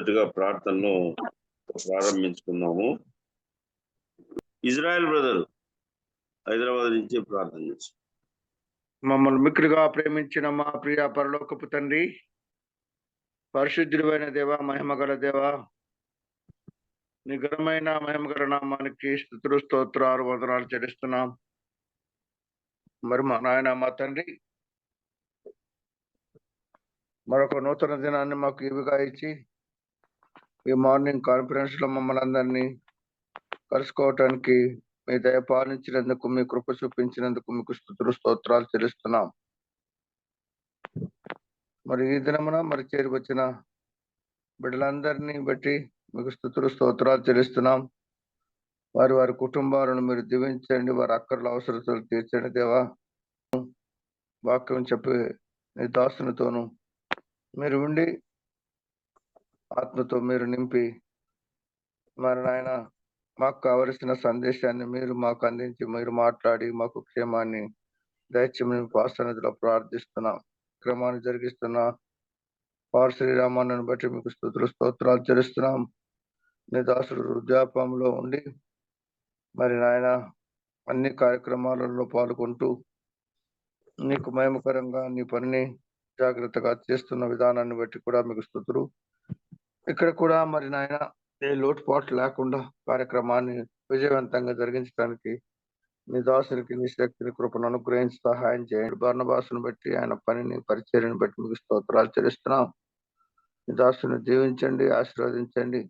మొదటిగా ప్రార్థనను ప్రారంభించుకున్నాము. Israel brother Hyderabad నుంచి ప్రార్థన చేస్తాం. మమ్మల్ని మిక్కిలిగా ప్రేమించిన మా ప్రియ పరలోకపు తండ్రి, పరిశుద్ధుడైన దేవ, మహిమగల దేవ, నిఘరమైన మహిమగల నామానికి స్తుతులు స్తోత్రాలు వందనాలు చెల్లిస్తున్నాం. మరి మా నాయన మా తండ్రి మరొక నూతన దినాన్ని మాకు ఇవిగా ఇచ్చి ఈ మార్నింగ్ కాన్ఫరెన్స్ లో మమ్మల్ని అందరినీ కలుసుకోవటానికి మీ దయ పాలించినందుకు, మీ కృప చూపించినందుకు మీకు స్తుతులు స్తోత్రాలు చెల్లిస్తున్నాం. మరి ఈ దినమున మరి చేరి వచ్చిన బిడ్డలందరినీ బట్టి మీకు స్తుతులు స్తోత్రాలు చెల్లిస్తున్నాం. వారి వారి కుటుంబాలను మీరు దీవించండి, వారి అక్కర్ల అవసరతలు తీర్చండి దేవా. వాక్యం చెప్పి నీ దాసునితోనూ మీరు ఉండి ఆత్మతో మీరు నింపి మరి నాయన మాకు కావలసిన సందేశాన్ని మీరు మాకు అందించి మీరు మాట్లాడి మాకు క్షేమాన్ని దయచేయమని పాసన్నిధిలో ప్రార్థిస్తున్నాం. క్రమాన్ని జరిగిస్తున్న పార్ శ్రీరామాన్ని బట్టి మీకు స్తుతులు స్తోత్రాలు చెల్లిస్తున్నాం. నీ దాసుడు వృద్ధాపంలో ఉండి మరి నాయన అన్ని కార్యక్రమాలలో పాల్గొంటూ నీకు మహిమకరంగా నీ పనిని జాగ్రత్తగా చేస్తున్న విధానాన్ని బట్టి కూడా మీకు స్తుతులు. ఇక్కడ కూడా మరి నాయన ఏ లోటుపాటు లేకుండా కార్యక్రమాన్ని విజయవంతంగా జరిగించడానికి నీ దాసునికి నీ శక్తిని కృపను అనుగ్రహించి సహాయం చేయండి. బర్నబాసును బట్టి ఆయన పనిని పరిచర్యను బట్టి మీకు స్తోత్రాలు చెల్లిస్తున్నాం. నీ దాసుని దీవించండి, ఆశీర్వదించండి.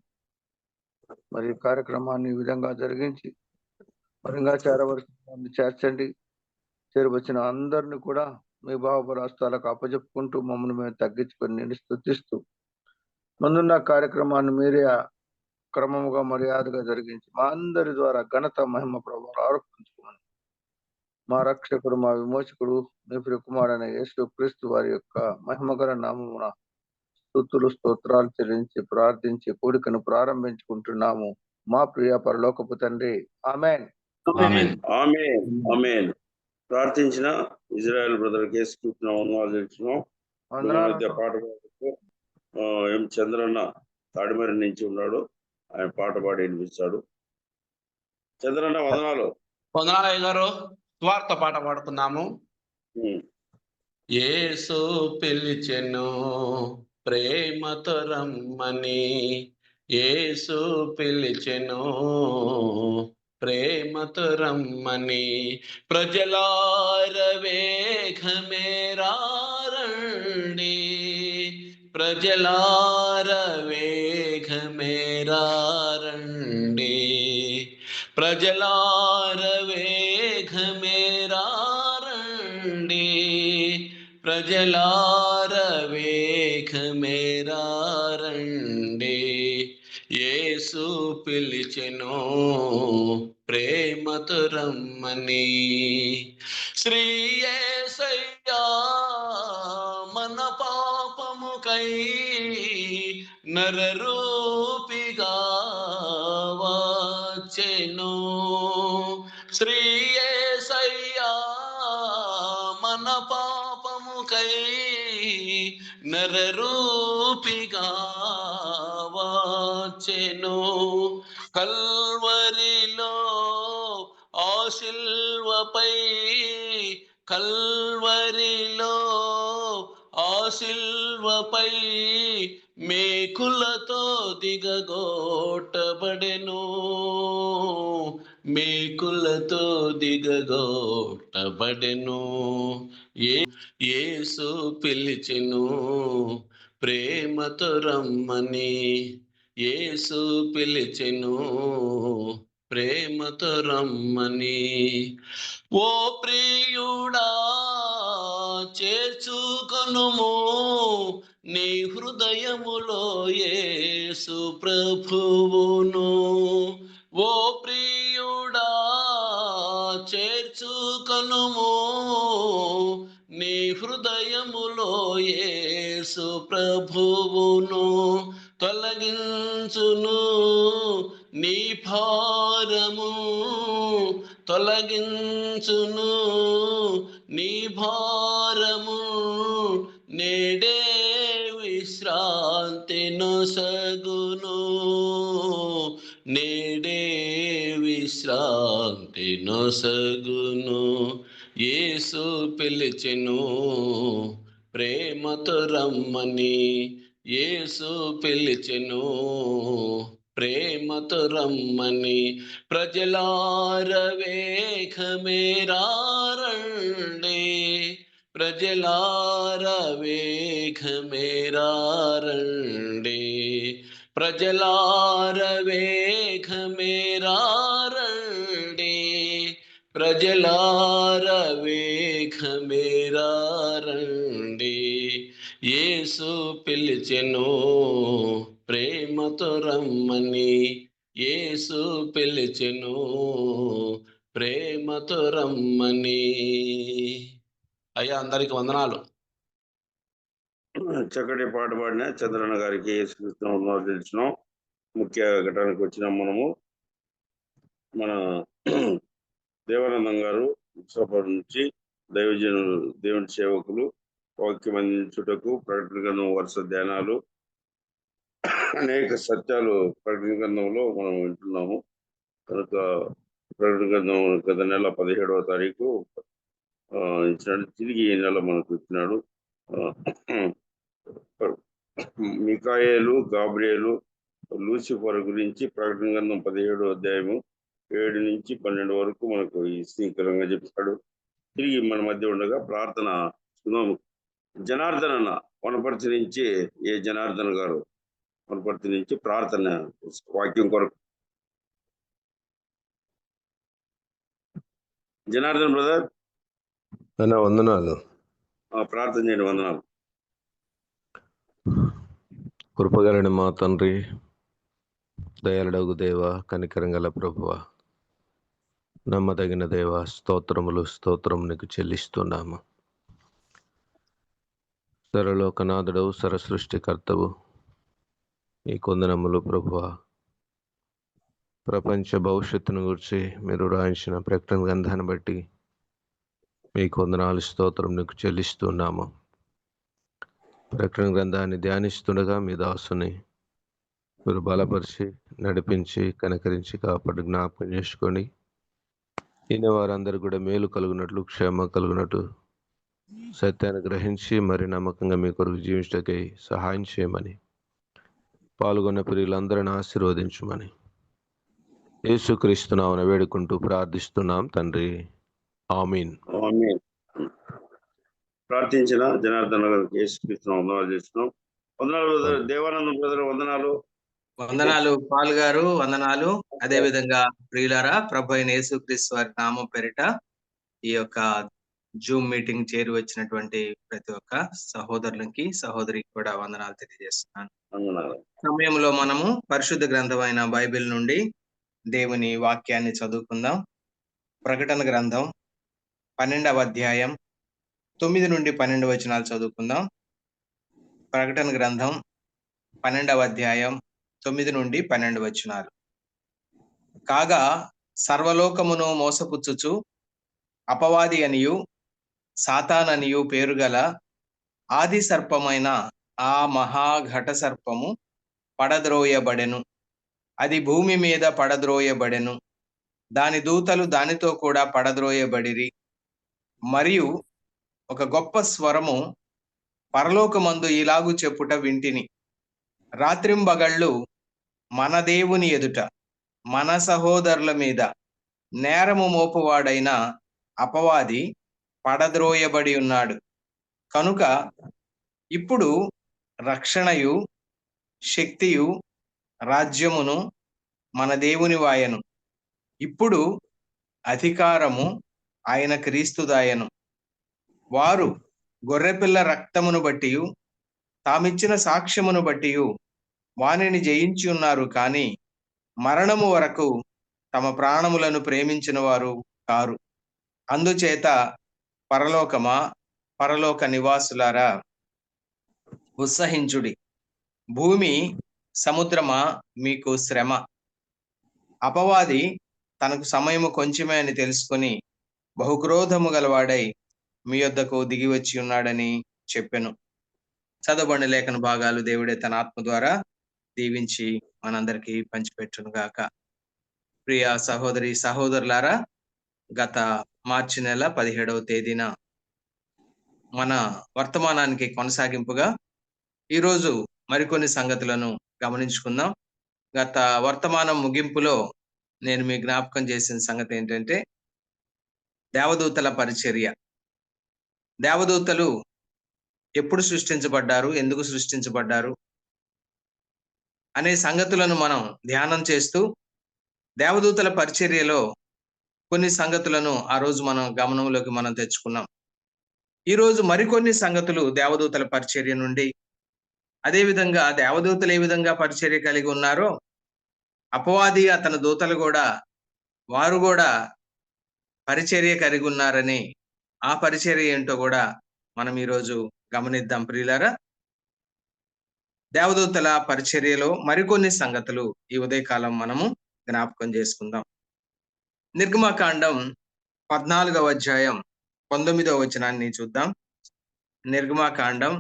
మరి కార్యక్రమాన్ని ఈ విధంగా జరిగించి మరింగా చేరవలసిన చేర్చండి. చేరువచ్చిన అందరిని కూడా మీ భావపరాస్తాలకు అప్పచెప్పుకుంటూ మమ్మల్ని మేము తగ్గించుకొని నేను స్తుతిస్తూ ముందున్న కార్యక్రమాన్ని మీరే క్రమముగా మర్యాదగా జరిగించి మా అందరి ద్వారా ఘనత మహిమ ప్రభావాలు ఆరోపించుకోమని మా రక్షకుడు మా విమోచకుడు మీ ప్రియ కుమారుడైన యేసు క్రీస్తు వారి యొక్క మహిమగల నామమున స్తుతులు స్తోత్రాలు చెల్లించి ప్రార్థించి కూడికను ప్రారంభించుకుంటున్నాము మా ప్రియ పరలోకపు తండ్రి. ఆమేన్. ఆమేన్. ప్రార్థించిన ఇజ్రాయెల్ బ్రదర్ కేసు తెలుసుకున్నాం. పాట ఎం చంద్రన్న తాడిమరి నుంచి ఉన్నాడు, ఆయన పాట పాడి వినిపిస్తాడు. చంద్రన్న వందనాలు. గారు స్వార్థ పాట పాడుకున్నాము. యేసు పిలిచెను ప్రేమతో రమ్మని, యేసు పిలిచెను ప్రేమతో రమ్మని, ప్రజలార వేగమే రండి, ప్రజలార వేగమే రండి, ప్రజలార వేగమే రండి, ప్రజలార వేగమే రండి, యేసు పిలిచెను ప్రేమతో రమ్మని. శ్రీ యేసయ్యా మన పాపముకై నరరూపిగా వచ్చెను, శ్రీ యేసయ్యా మన పాపముకై నరరూపిగా వచ్చెను. కల్వరిలో ఆ శిల్వపై, కల్వరిలో ఆ శిల్వపై మేకులతో దిగగొట్టబడెను, మేకులతో దిగగొట్టబడెను. యేసు పిలిచెను ప్రేమతో రమ్మని, యేసు పిలిచెను ప్రేమతో రమ్మని. ఓ ప్రియుడా చేర్చుకొనుము నీ హృదయములో యేసు ప్రభువును, ఓ ప్రియుడా చేర్చుకొనుము నీ హృదయములో యేసు ప్రభువును, తొలగించును నీ భారము, తొలగించును నీ భారము, నేడే విశ్రాంతిను నొసగును, నేడే విశ్రాంతి నొసగును. యేసు పిలిచెను ప్రేమతో రమ్మని, యేసు పిలిచెను ప్రేమతో రమ్మని. ప్రజలార వేగమేరారండి, ప్రజలార వేగమేరారండి, ప్రజలార వేగమేరారండి, ప్రజలార వేగమేరారండి. యేసు పిలిచెను ప్రేమతో రమ్మని, యేసు పిలిచెను ప్రేమతో రమ్మని. అయ్యా, అందరికి వందనాలు. చక్కటి పాట పాడిన చంద్రన్న గారికి తెలిసిన ముఖ్య ఘటనకు వచ్చినాం మనము. మన దేవానందం గారు సభ నుంచి దైవజనులు, దేవుని సేవకులు వాక్యం అందించుటకు, ప్రకటన గ్రంథం వరుస ధ్యానాలు, అనేక సత్యాలు ప్రకటన గ్రంథంలో మనం వింటున్నాము. కనుక ప్రకటన గ్రంథం గత నెల 17వ తారీఖు ఇచ్చినాడు, తిరిగి ఈ నెల మనకు ఇచ్చినాడు. మికాయేలు, గాబ్రియేలు, లూసిఫర్ గురించి ప్రకటన గ్రంథం 17వ అధ్యాయము 7 నుంచి 12 వరకు మనకు ఈ శ్రీకరంగా చెప్పాడు. తిరిగి మన మధ్య ఉండగా ప్రార్థన జనార్దన్ అన్న వనపర్తి నుంచి, ఏ జనార్దన్ గారు వనపర్తి నుంచి ప్రార్థన వాక్యం కొరకు. జనార్దన్ బ్రదర్ వందనాలు. ప్రార్థన చేయండి. వందనాలు. కృపగలని మా తండ్రి, దయాళుడగు దేవ, కనికరం గల ప్రభువ, నమ్మదగిన దేవ, స్తోత్రం నీకు చెల్లిస్తున్నాము. సర్వలోకనాథుడవు, సర్వసృష్టికర్తవు, ఈ కొందనములు ప్రభువ. ప్రపంచ భవిష్యత్తును గురించి మీరు రాయించిన ప్రకటన గ్రంథాన్ని బట్టి మీకు వందనాలు, స్తోత్రం నీకు చెల్లిస్తున్నాము. ప్రకటన గ్రంథాన్ని ధ్యానిస్తుండగా మీ దాసుని మీరు బలపరిచి, నడిపించి, కనకరించి, కాపాడు, జ్ఞాపకం చేసుకొని ఈయన వారందరూ కూడా మేలు కలుగునట్లు, క్షేమ కలుగునట్లు, సత్యాన్ని గ్రహించి మరి నమ్మకంగా మీ కొరకు జీవించటకై సహాయం చేయమని, పాల్గొన్న ప్రియులందరిని ఆశీర్వదించమని యేసుక్రీస్తు నామమున వేడుకుంటూ ప్రార్థిస్తున్నాం తండ్రి. ఆమీన్. ప్రార్థించిన జనార్దన్ గారికి యేసుక్రీస్తు వందనాలు చేస్తున్నాం. వందనాలు బ్రదర్ దేవానందం బ్రదర్. వందనాలు. వందనాలు పాల్ గారు, వందనాలు. అదే విధంగా ప్రియులారా, ప్రభు అయిన యేసుక్రీస్తు వారి నామం పేరిట ఈ యొక్క జూమ్ మీటింగ్ చేరి వచ్చినటువంటి ప్రతి ఒక్క సహోదరులకి, సహోదరికి కూడా వందనాలు తెలియజేస్తున్నాను. సమయంలో మనము పరిశుద్ధ గ్రంథమైన బైబిల్ నుండి దేవుని వాక్యాన్ని చదువుకుందాం. ప్రకటన గ్రంథం 12వ అధ్యాయం 9 నుండి 12 వచనాలు చదువుకుందాం. ప్రకటన గ్రంథం 12వ అధ్యాయం 9 నుండి 12 వచనాలు. కాగా సర్వలోకమును మోసపుచ్చుచు అపవాది అనియు సాతాననియు పేరుగల ఆది సర్పమైన ఆ మహాఘట సర్పము పడద్రోయబడెను. అది భూమి మీద పడద్రోయబడెను. దాని దూతలు దానితో కూడా పడద్రోయబడిరి. మరియు ఒక గొప్ప స్వరము పరలోకమందు ఇలాగు చెప్పుట వింటిని, రాత్రింబగళ్ళు మన దేవుని ఎదుట మన సహోదరుల మీద నేరము మోపువాడైన అపవాది పడద్రోయబడి ఉన్నాడు. కనుక ఇప్పుడు రక్షణయు శక్తియు రాజ్యమును మన దేవుని వాయను. ఇప్పుడు అధికారము ఆయన క్రీస్తుదాయను. వారు గొర్రెపిల్ల రక్తమును బట్టి తామిచ్చిన సాక్ష్యమును బట్టి వానిని జయించి ఉన్నారు, కానీ మరణము వరకు తమ ప్రాణములను ప్రేమించిన వారు కారు. అందుచేత పరలోకమా, పరలోక నివాసులారా, ఉత్సహించుడి. భూమి సముద్రమా, మీకు శ్రమ. అపవాది తనకు సమయము కొంచెమే అని తెలుసుకొని బహుక్రోధము గలవాడై మీ యొద్దకు దిగి వచ్చి ఉన్నాడని చెప్పెను. చదవబడిన లేఖన భాగాలు దేవుడే తన ఆత్మ ద్వారా దీవించి మనందరికీ పంచిపెట్టును గాక. ప్రియ సహోదరి సహోదరులారా, గత మార్చి నెల 17వ తేదీన మన వర్తమానానికి కొనసాగింపుగా ఈరోజు మరికొన్ని సంగతులను గమనించుకుందాం. గత వర్తమానం ముగింపులో నేను మీ జ్ఞాపకం చేసిన సంగతి ఏంటంటే దేవదూతల పరిచర్య. దేవదూతలు ఎప్పుడు సృష్టించబడ్డారు, ఎందుకు సృష్టించబడ్డారు అనే సంగతులను మనం ధ్యానం చేస్తూ దేవదూతల పరిచర్యలో కొన్ని సంగతులను ఆ రోజు మనం గమనంలోకి మనం తెచ్చుకున్నాం. ఈరోజు మరికొన్ని సంగతులు దేవదూతల పరిచర్య నుండి, అదేవిధంగా దేవదూతలు ఏ విధంగా పరిచర్య కలిగి ఉన్నారో అపవాది అతని దూతలు కూడా వారు కూడా పరిచర్య కలిగి ఉన్నారని, ఆ పరిచర్య ఏంటో కూడా మనం ఈరోజు గమనిద్దాం. ప్రియులారా, దేవదూతల పరిచర్యలో మరికొన్ని సంగతులు ఈ ఉదయకాలం మనము జ్ఞాపకం చేసుకుందాం. నిర్గమకాండం 14వ అధ్యాయం 19వ వచనాన్ని చూద్దాం. నిర్గమకాండం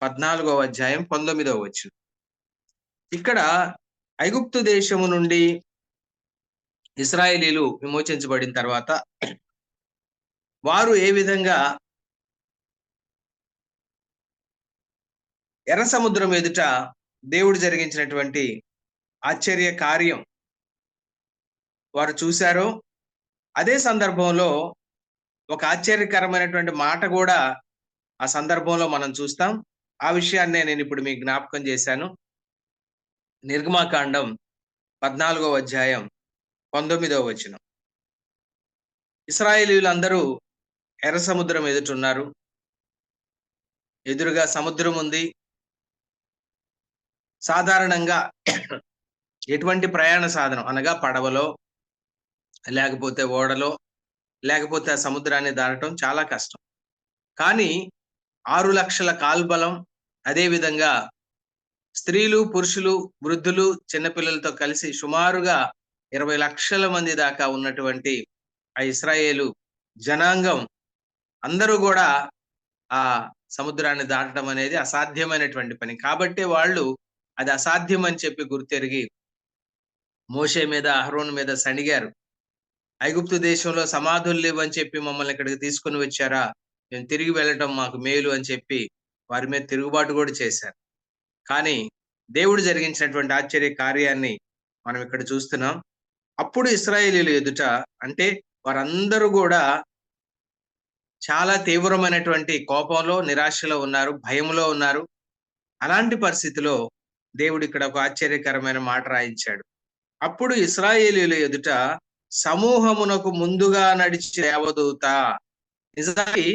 14వ అధ్యాయం 19వ వచనం. ఇక్కడ ఐగుప్తు దేశము నుండి ఇశ్రాయేలీలు విమోచించబడిన తర్వాత వారు ఏ విధంగా ఎర్ర సముద్రం ఎదుట దేవుడు జరిగించినటువంటి ఆశ్చర్య కార్యం వారు చూశారో, అదే సందర్భంలో ఒక ఆశ్చర్యకరమైనటువంటి మాట కూడా ఆ సందర్భంలో మనం చూస్తాం. ఆ విషయాన్నే నేను ఇప్పుడు మీకు జ్ఞాపకం చేశాను. నిర్గమకాండం 14వ అధ్యాయం 19వ వచనం. ఇశ్రాయేలీయులందరూ ఎర్ర సముద్రం ఎదుటున్నారు. ఎదురుగా సముద్రం ఉంది. సాధారణంగా ఎటువంటి ప్రయాణ సాధనం అనగా పడవలో, లేకపోతే ఓడలో, లేకపోతే ఆ సముద్రాన్ని దాటడం చాలా కష్టం. కానీ 6 లక్షల కాల్బలం, అదేవిధంగా స్త్రీలు, పురుషులు, వృద్ధులు, చిన్నపిల్లలతో కలిసి సుమారుగా 20 లక్షల మంది దాకా ఉన్నటువంటి ఆ ఇశ్రాయేలు జనాంగం అందరూ కూడా ఆ సముద్రాన్ని దాటడం అనేది అసాధ్యమైనటువంటి పని. కాబట్టి వాళ్ళు అది అసాధ్యం అని చెప్పి గుర్తెరిగి మోషే మీద, అహరోను మీద సణిగారు. ఐగుప్తు దేశంలో సమాధులు లేవని చెప్పి మమ్మల్ని ఇక్కడికి తీసుకుని వచ్చారా, మేము తిరిగి వెళ్ళటం మాకు మేలు అని చెప్పి వారి మీద తిరుగుబాటు కూడా చేశారు. కానీ దేవుడు జరిగించినటువంటి ఆశ్చర్య కార్యాన్ని మనం ఇక్కడ చూస్తున్నాం. అప్పుడు ఇశ్రాయేలీయుల ఎదుట, అంటే వారందరూ కూడా చాలా తీవ్రమైనటువంటి కోపంలో, నిరాశలో ఉన్నారు, భయంలో ఉన్నారు. అలాంటి పరిస్థితిలో దేవుడు ఇక్కడ ఒక ఆశ్చర్యకరమైన మాట రాయించాడు. అప్పుడు ఇశ్రాయేలీయుల ఎదుట సమూహమునకు ముందుగా నడిచే దేవదూత. నిజానికి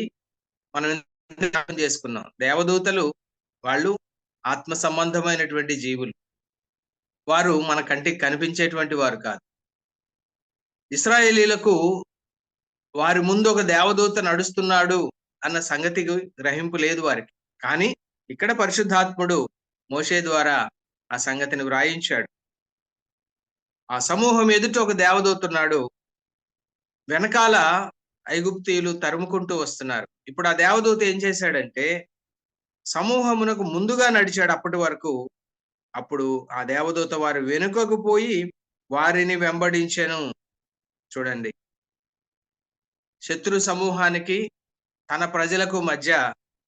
మనం అర్థం చేసుకున్నాం, దేవదూతలు వాళ్ళు ఆత్మ సంబంధమైనటువంటి జీవులు. వారు మన కంటికి కనిపించేటువంటి వారు కాదు. ఇశ్రాయేలీలకు వారి ముందు ఒక దేవదూత నడుస్తున్నాడు అన్న సంగతికి గ్రహింపు లేదు వారికి. కానీ ఇక్కడ పరిశుద్ధాత్ముడు మోషే ద్వారా ఆ సంగతిని వ్రాయించాడు. ఆ సమూహం ఎదుట ఒక దేవదూత ఉన్నాడు, వెనకాల ఐగుప్తీయులు తరుముకుంటూ వస్తున్నారు. ఇప్పుడు ఆ దేవదూత ఏం చేశాడంటే సమూహమునకు ముందుగా నడిచాడు అప్పటి వరకు. అప్పుడు ఆ దేవదూత వారు వెనుకకు పోయి వారిని వెంబడించెను. చూడండి, శత్రు సమూహానికి తన ప్రజలకు మధ్య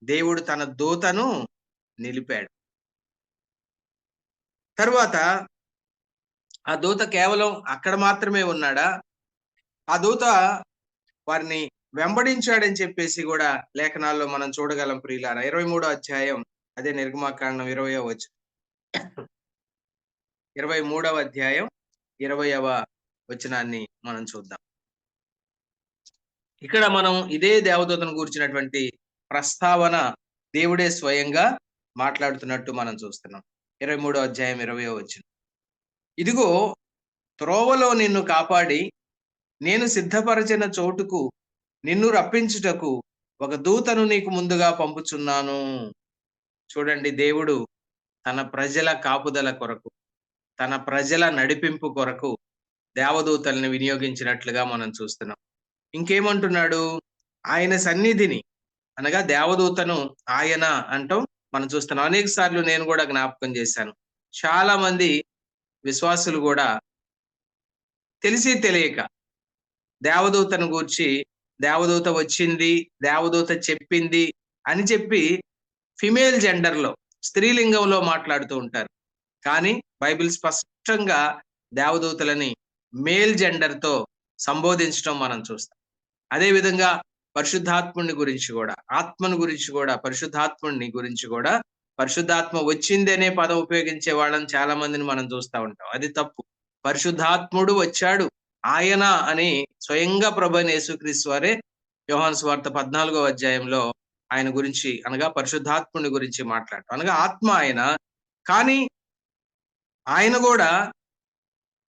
దేవుడు తన దూతను నిలిపాడు. తరువాత ఆ దూత కేవలం అక్కడ మాత్రమే ఉన్నాడా? ఆ దూత వారిని వెంబడించాడని చెప్పేసి కూడా లేఖనాల్లో మనం చూడగలం. ప్రియులారా, 23వ అధ్యాయం, అదే నిర్గమకాండం 20వ వచనం, 23వ అధ్యాయం 20వ వచనాన్ని మనం చూద్దాం. ఇక్కడ మనం ఇదే దేవదూతను గురించినటువంటి ప్రస్తావన దేవుడే స్వయంగా మాట్లాడుతున్నట్టు మనం చూస్తున్నాం. 23వ అధ్యాయం 20వ వచనం. ఇదిగో, త్రోవలో నిన్ను కాపాడి నేను సిద్ధపరచిన చోటుకు నిన్ను రప్పించుటకు ఒక దూతను నీకు ముందుగా పంపుచున్నాను. చూడండి, దేవుడు తన ప్రజల కాపుదల కొరకు, తన ప్రజల నడిపింపు కొరకు దేవదూతల్ని వినియోగించినట్లుగా మనం చూస్తున్నాం. ఇంకేమంటున్నాడు? ఆయన సన్నిధిని అనగా దేవదూతను ఆయన అంటాం మనం చూస్తున్నాం. అనేక సార్లు నేను కూడా జ్ఞాపకం చేశాను. చాలా మంది విశ్వాసులు కూడా తెలిసి తెలియక దేవదూతను గూర్చి, దేవదూత వచ్చింది, దేవదూత చెప్పింది అని చెప్పి ఫిమేల్ జెండర్లో, స్త్రీలింగంలో మాట్లాడుతూ ఉంటారు. కానీ బైబిల్ స్పష్టంగా దేవదూతలని మేల్ జెండర్తో సంబోధించడం మనం చూస్తాం. అదే విధంగా పరిశుద్ధాత్ముని గురించి కూడా, ఆత్మను గురించి కూడా, పరిశుద్ధాత్ముని గురించి కూడా పరిశుద్ధాత్మ వచ్చింది అనే పదం ఉపయోగించే వాళ్ళని చాలా మందిని మనం చూస్తూ ఉంటాం. అది తప్పు. పరిశుద్ధాత్ముడు వచ్చాడు, ఆయన అని స్వయంగా ప్రభువైన యేసుక్రీస్తు వారే యోహాను సువార్త 14వ అధ్యాయంలో ఆయన గురించి, అనగా పరిశుద్ధాత్ముని గురించి మాట్లాడటం, అనగా ఆత్మ ఆయన. కానీ ఆయన కూడా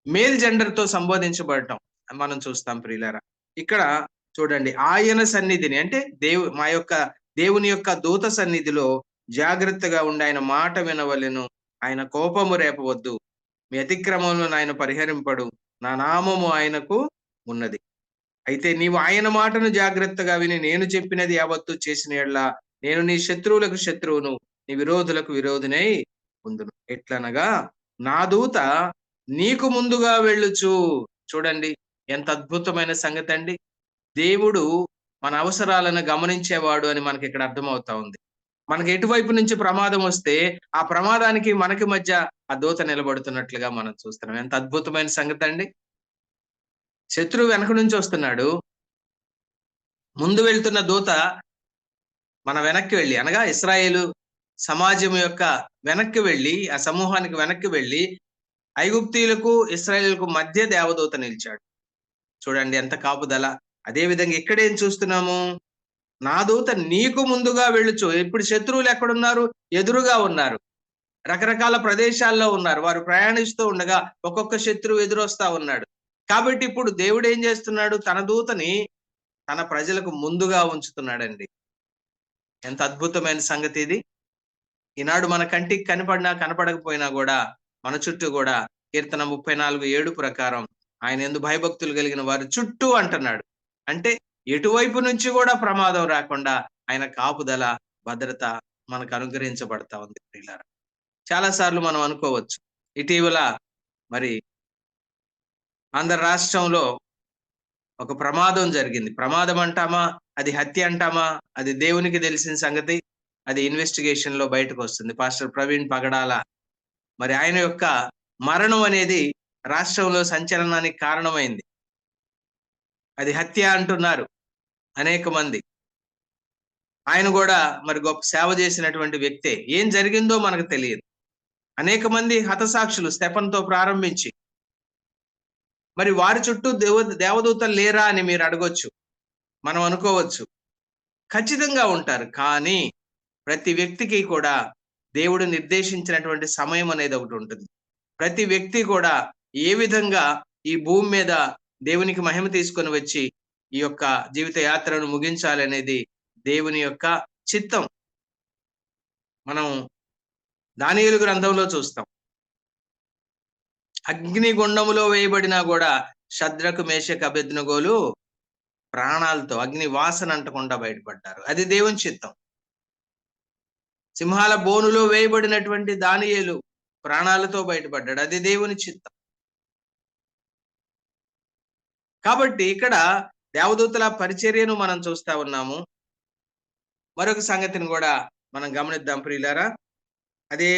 మేల్ జెండర్ తో సంబోధించబడటం మనం చూస్తాం ప్రియులారా. ఇక్కడ చూడండి, ఆయన సన్నిధిని అంటే దేవుని యొక్క దూత సన్నిధిలో జాగ్రత్తగా ఉండి ఆయన మాట వినవలెను, ఆయన కోపము రేపవద్దు, మీ అతిక్రమములను ఆయన పరిహరింపడు, నా నామము ఆయనకు ఉన్నది. అయితే నీవు ఆయన మాటను జాగ్రత్తగా విని నేను చెప్పినది యావత్తు చేసిన యెడల నేను నీ శత్రువులకు శత్రువును, నీ విరోధులకు విరోధినై ఉందును. ఎట్లనగా నా దూత నీకు ముందుగా వెళ్ళుచు. చూడండి ఎంత అద్భుతమైన సంగతి అండి. దేవుడు మన అవసరాలను గమనించేవాడు అని మనకి ఇక్కడ అర్థమవుతా ఉంది. మనకి ఎటువైపు నుంచి ప్రమాదం వస్తే ఆ ప్రమాదానికి మనకి మధ్య ఆ దూత నిలబడుతున్నట్లుగా మనం చూస్తున్నాం. ఎంత అద్భుతమైన సంగతి అండి. శత్రువు వెనక నుంచి వస్తున్నాడు, ముందు వెళ్తున్న దూత మన వెనక్కి వెళ్ళి, అనగా ఇశ్రాయేలు సమాజం యొక్క వెనక్కి వెళ్ళి, ఆ సమూహానికి వెనక్కి వెళ్ళి ఐగుప్తీయులకు ఇశ్రాయేలుకు మధ్య దేవదూత నిలిచాడు. చూడండి ఎంత కాపుదల. అదే విధంగా ఇక్కడేం చూస్తున్నాము, నా దూత నీకు ముందుగా వెళ్ళుచు. ఇప్పుడు శత్రువులు ఎక్కడున్నారు? ఎదురుగా ఉన్నారు, రకరకాల ప్రదేశాల్లో ఉన్నారు. వారు ప్రయాణిస్తూ ఉండగా ఒక్కొక్క శత్రువు ఎదురొస్తా ఉన్నాడు. కాబట్టి ఇప్పుడు దేవుడు ఏం చేస్తున్నాడు? తన దూతని తన ప్రజలకు ముందుగా ఉంచుతున్నాడండి. ఎంత అద్భుతమైన సంగతి ఇది. ఈనాడు మన కంటికి కనపడినా కనపడకపోయినా కూడా మన చుట్టూ కూడా కీర్తన 34:7 ప్రకారం ఆయన యందు భయభక్తులు కలిగిన వారు చుట్టూ అంటున్నాడు. అంటే ఎటువైపు నుంచి కూడా ప్రమాదం రాకుండా ఆయన కాపుదల, భద్రత మనకు అనుగ్రహించబడతా ఉంది ప్రియులారా. చాలా సార్లు మనం అనుకోవచ్చు, ఇటీవల మరి ఆంధ్ర రాష్ట్రంలో ఒక ప్రమాదం జరిగింది. ప్రమాదం అంటామా, అది హత్య అంటామా, అది దేవునికి తెలిసిన సంగతి. అది ఇన్వెస్టిగేషన్ లో బయటకు వస్తుంది. పాస్టర్ ప్రవీణ్ పగడాల మరి ఆయన యొక్క మరణం అనేది రాష్ట్రంలో సంచలనానికి కారణమైంది. అది హత్య అంటున్నారు అనేక మంది. ఆయన కూడా మరి గొప్ప సేవ చేసినటువంటి వ్యక్తే. ఏం జరిగిందో మనకు తెలియదు. అనేక మంది హతసాక్షులు స్టెఫన్తో ప్రారంభించి, మరి వారి చుట్టూ దేవదూతలు లేరా అని మీరు అడగొచ్చు, మనం అనుకోవచ్చు. ఖచ్చితంగా ఉంటారు. కానీ ప్రతి వ్యక్తికి కూడా దేవుడు నిర్దేశించినటువంటి సమయం అనేది ఒకటి ఉంటుంది. ప్రతి వ్యక్తి కూడా ఏ విధంగా ఈ భూమి మీద దేవునికి మహిమ తీసుకొని వచ్చి ఈ యొక్క జీవిత యాత్రను ముగించాలి అనేది దేవుని యొక్క చిత్తం. మనం దానియేలు గ్రంథంలో చూస్తాం, అగ్నిగుండములో వేయబడినా కూడా షద్రకు మేషకు అబేద్నెగోలు ప్రాణాలతో, అగ్ని వాసన అంటకుండా బయటపడ్డారు. అది దేవుని చిత్తం. సింహాల బోనులో వేయబడినటువంటి దానియేలు ప్రాణాలతో బయటపడ్డాడు. అది దేవుని చిత్తం. కాబట్టి ఇక్కడ దేవదూతల పరిచర్యను మనం చూస్తా ఉన్నాము. మరొక సంగతిని కూడా మనం గమనిద్దాం ప్రియులారా. అదే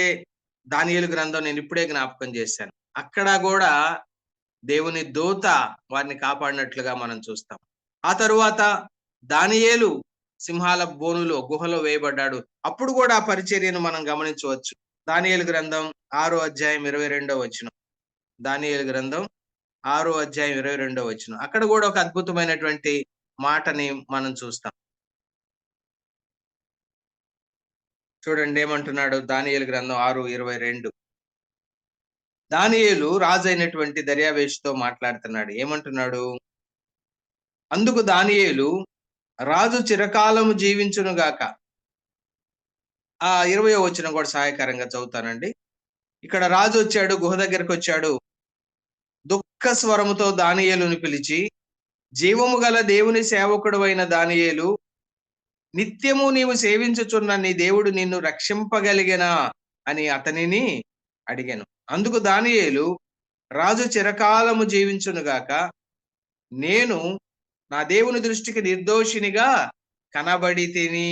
దానియేలు గ్రంథం నేను ఇప్పుడే జ్ఞాపకం చేశాను. అక్కడ కూడా దేవుని దూత వారిని కాపాడినట్లుగా మనం చూస్తాం. ఆ తరువాత దానియేలు సింహాల బోనులో గుహలో వేయబడ్డాడు. అప్పుడు కూడా ఆ పరిచర్యను మనం గమనించవచ్చు. దానియేలు గ్రంథం 6వ అధ్యాయం 22వ వచనం. దానియేలు గ్రంథం 6వ అధ్యాయం 22వ వచనం. అక్కడ కూడా ఒక అద్భుతమైనటువంటి మాటని మనం చూస్తాం. చూడండి ఏమంటున్నాడు దానియేలు గ్రంథం 6:22. దానియేలు రాజు అయినటువంటి దర్యావేషుతో మాట్లాడుతున్నాడు. ఏమంటున్నాడు? అందుకు దానియేలు, రాజు చిరకాలము జీవించును గాక. ఆ 20వ వచనం కూడా సహాయకరంగా చదువుతానండి. ఇక్కడ రాజు వచ్చాడు, గుహ దగ్గరకు వచ్చాడు. దుఃఖ స్వరముతో దానియేలుని పిలిచి, జీవము గల దేవుని సేవకుడు అయిన దానియేలు, నిత్యము నీవు సేవించుచున్న నీ దేవుడు నిన్ను రక్షింపగలిగినా అని అతనిని అడిగాను. అందుకు దానియేలు, రాజు చిరకాలము జీవించునుగాక, నేను నా దేవుని దృష్టికి నిర్దోషినిగా కనబడి తిని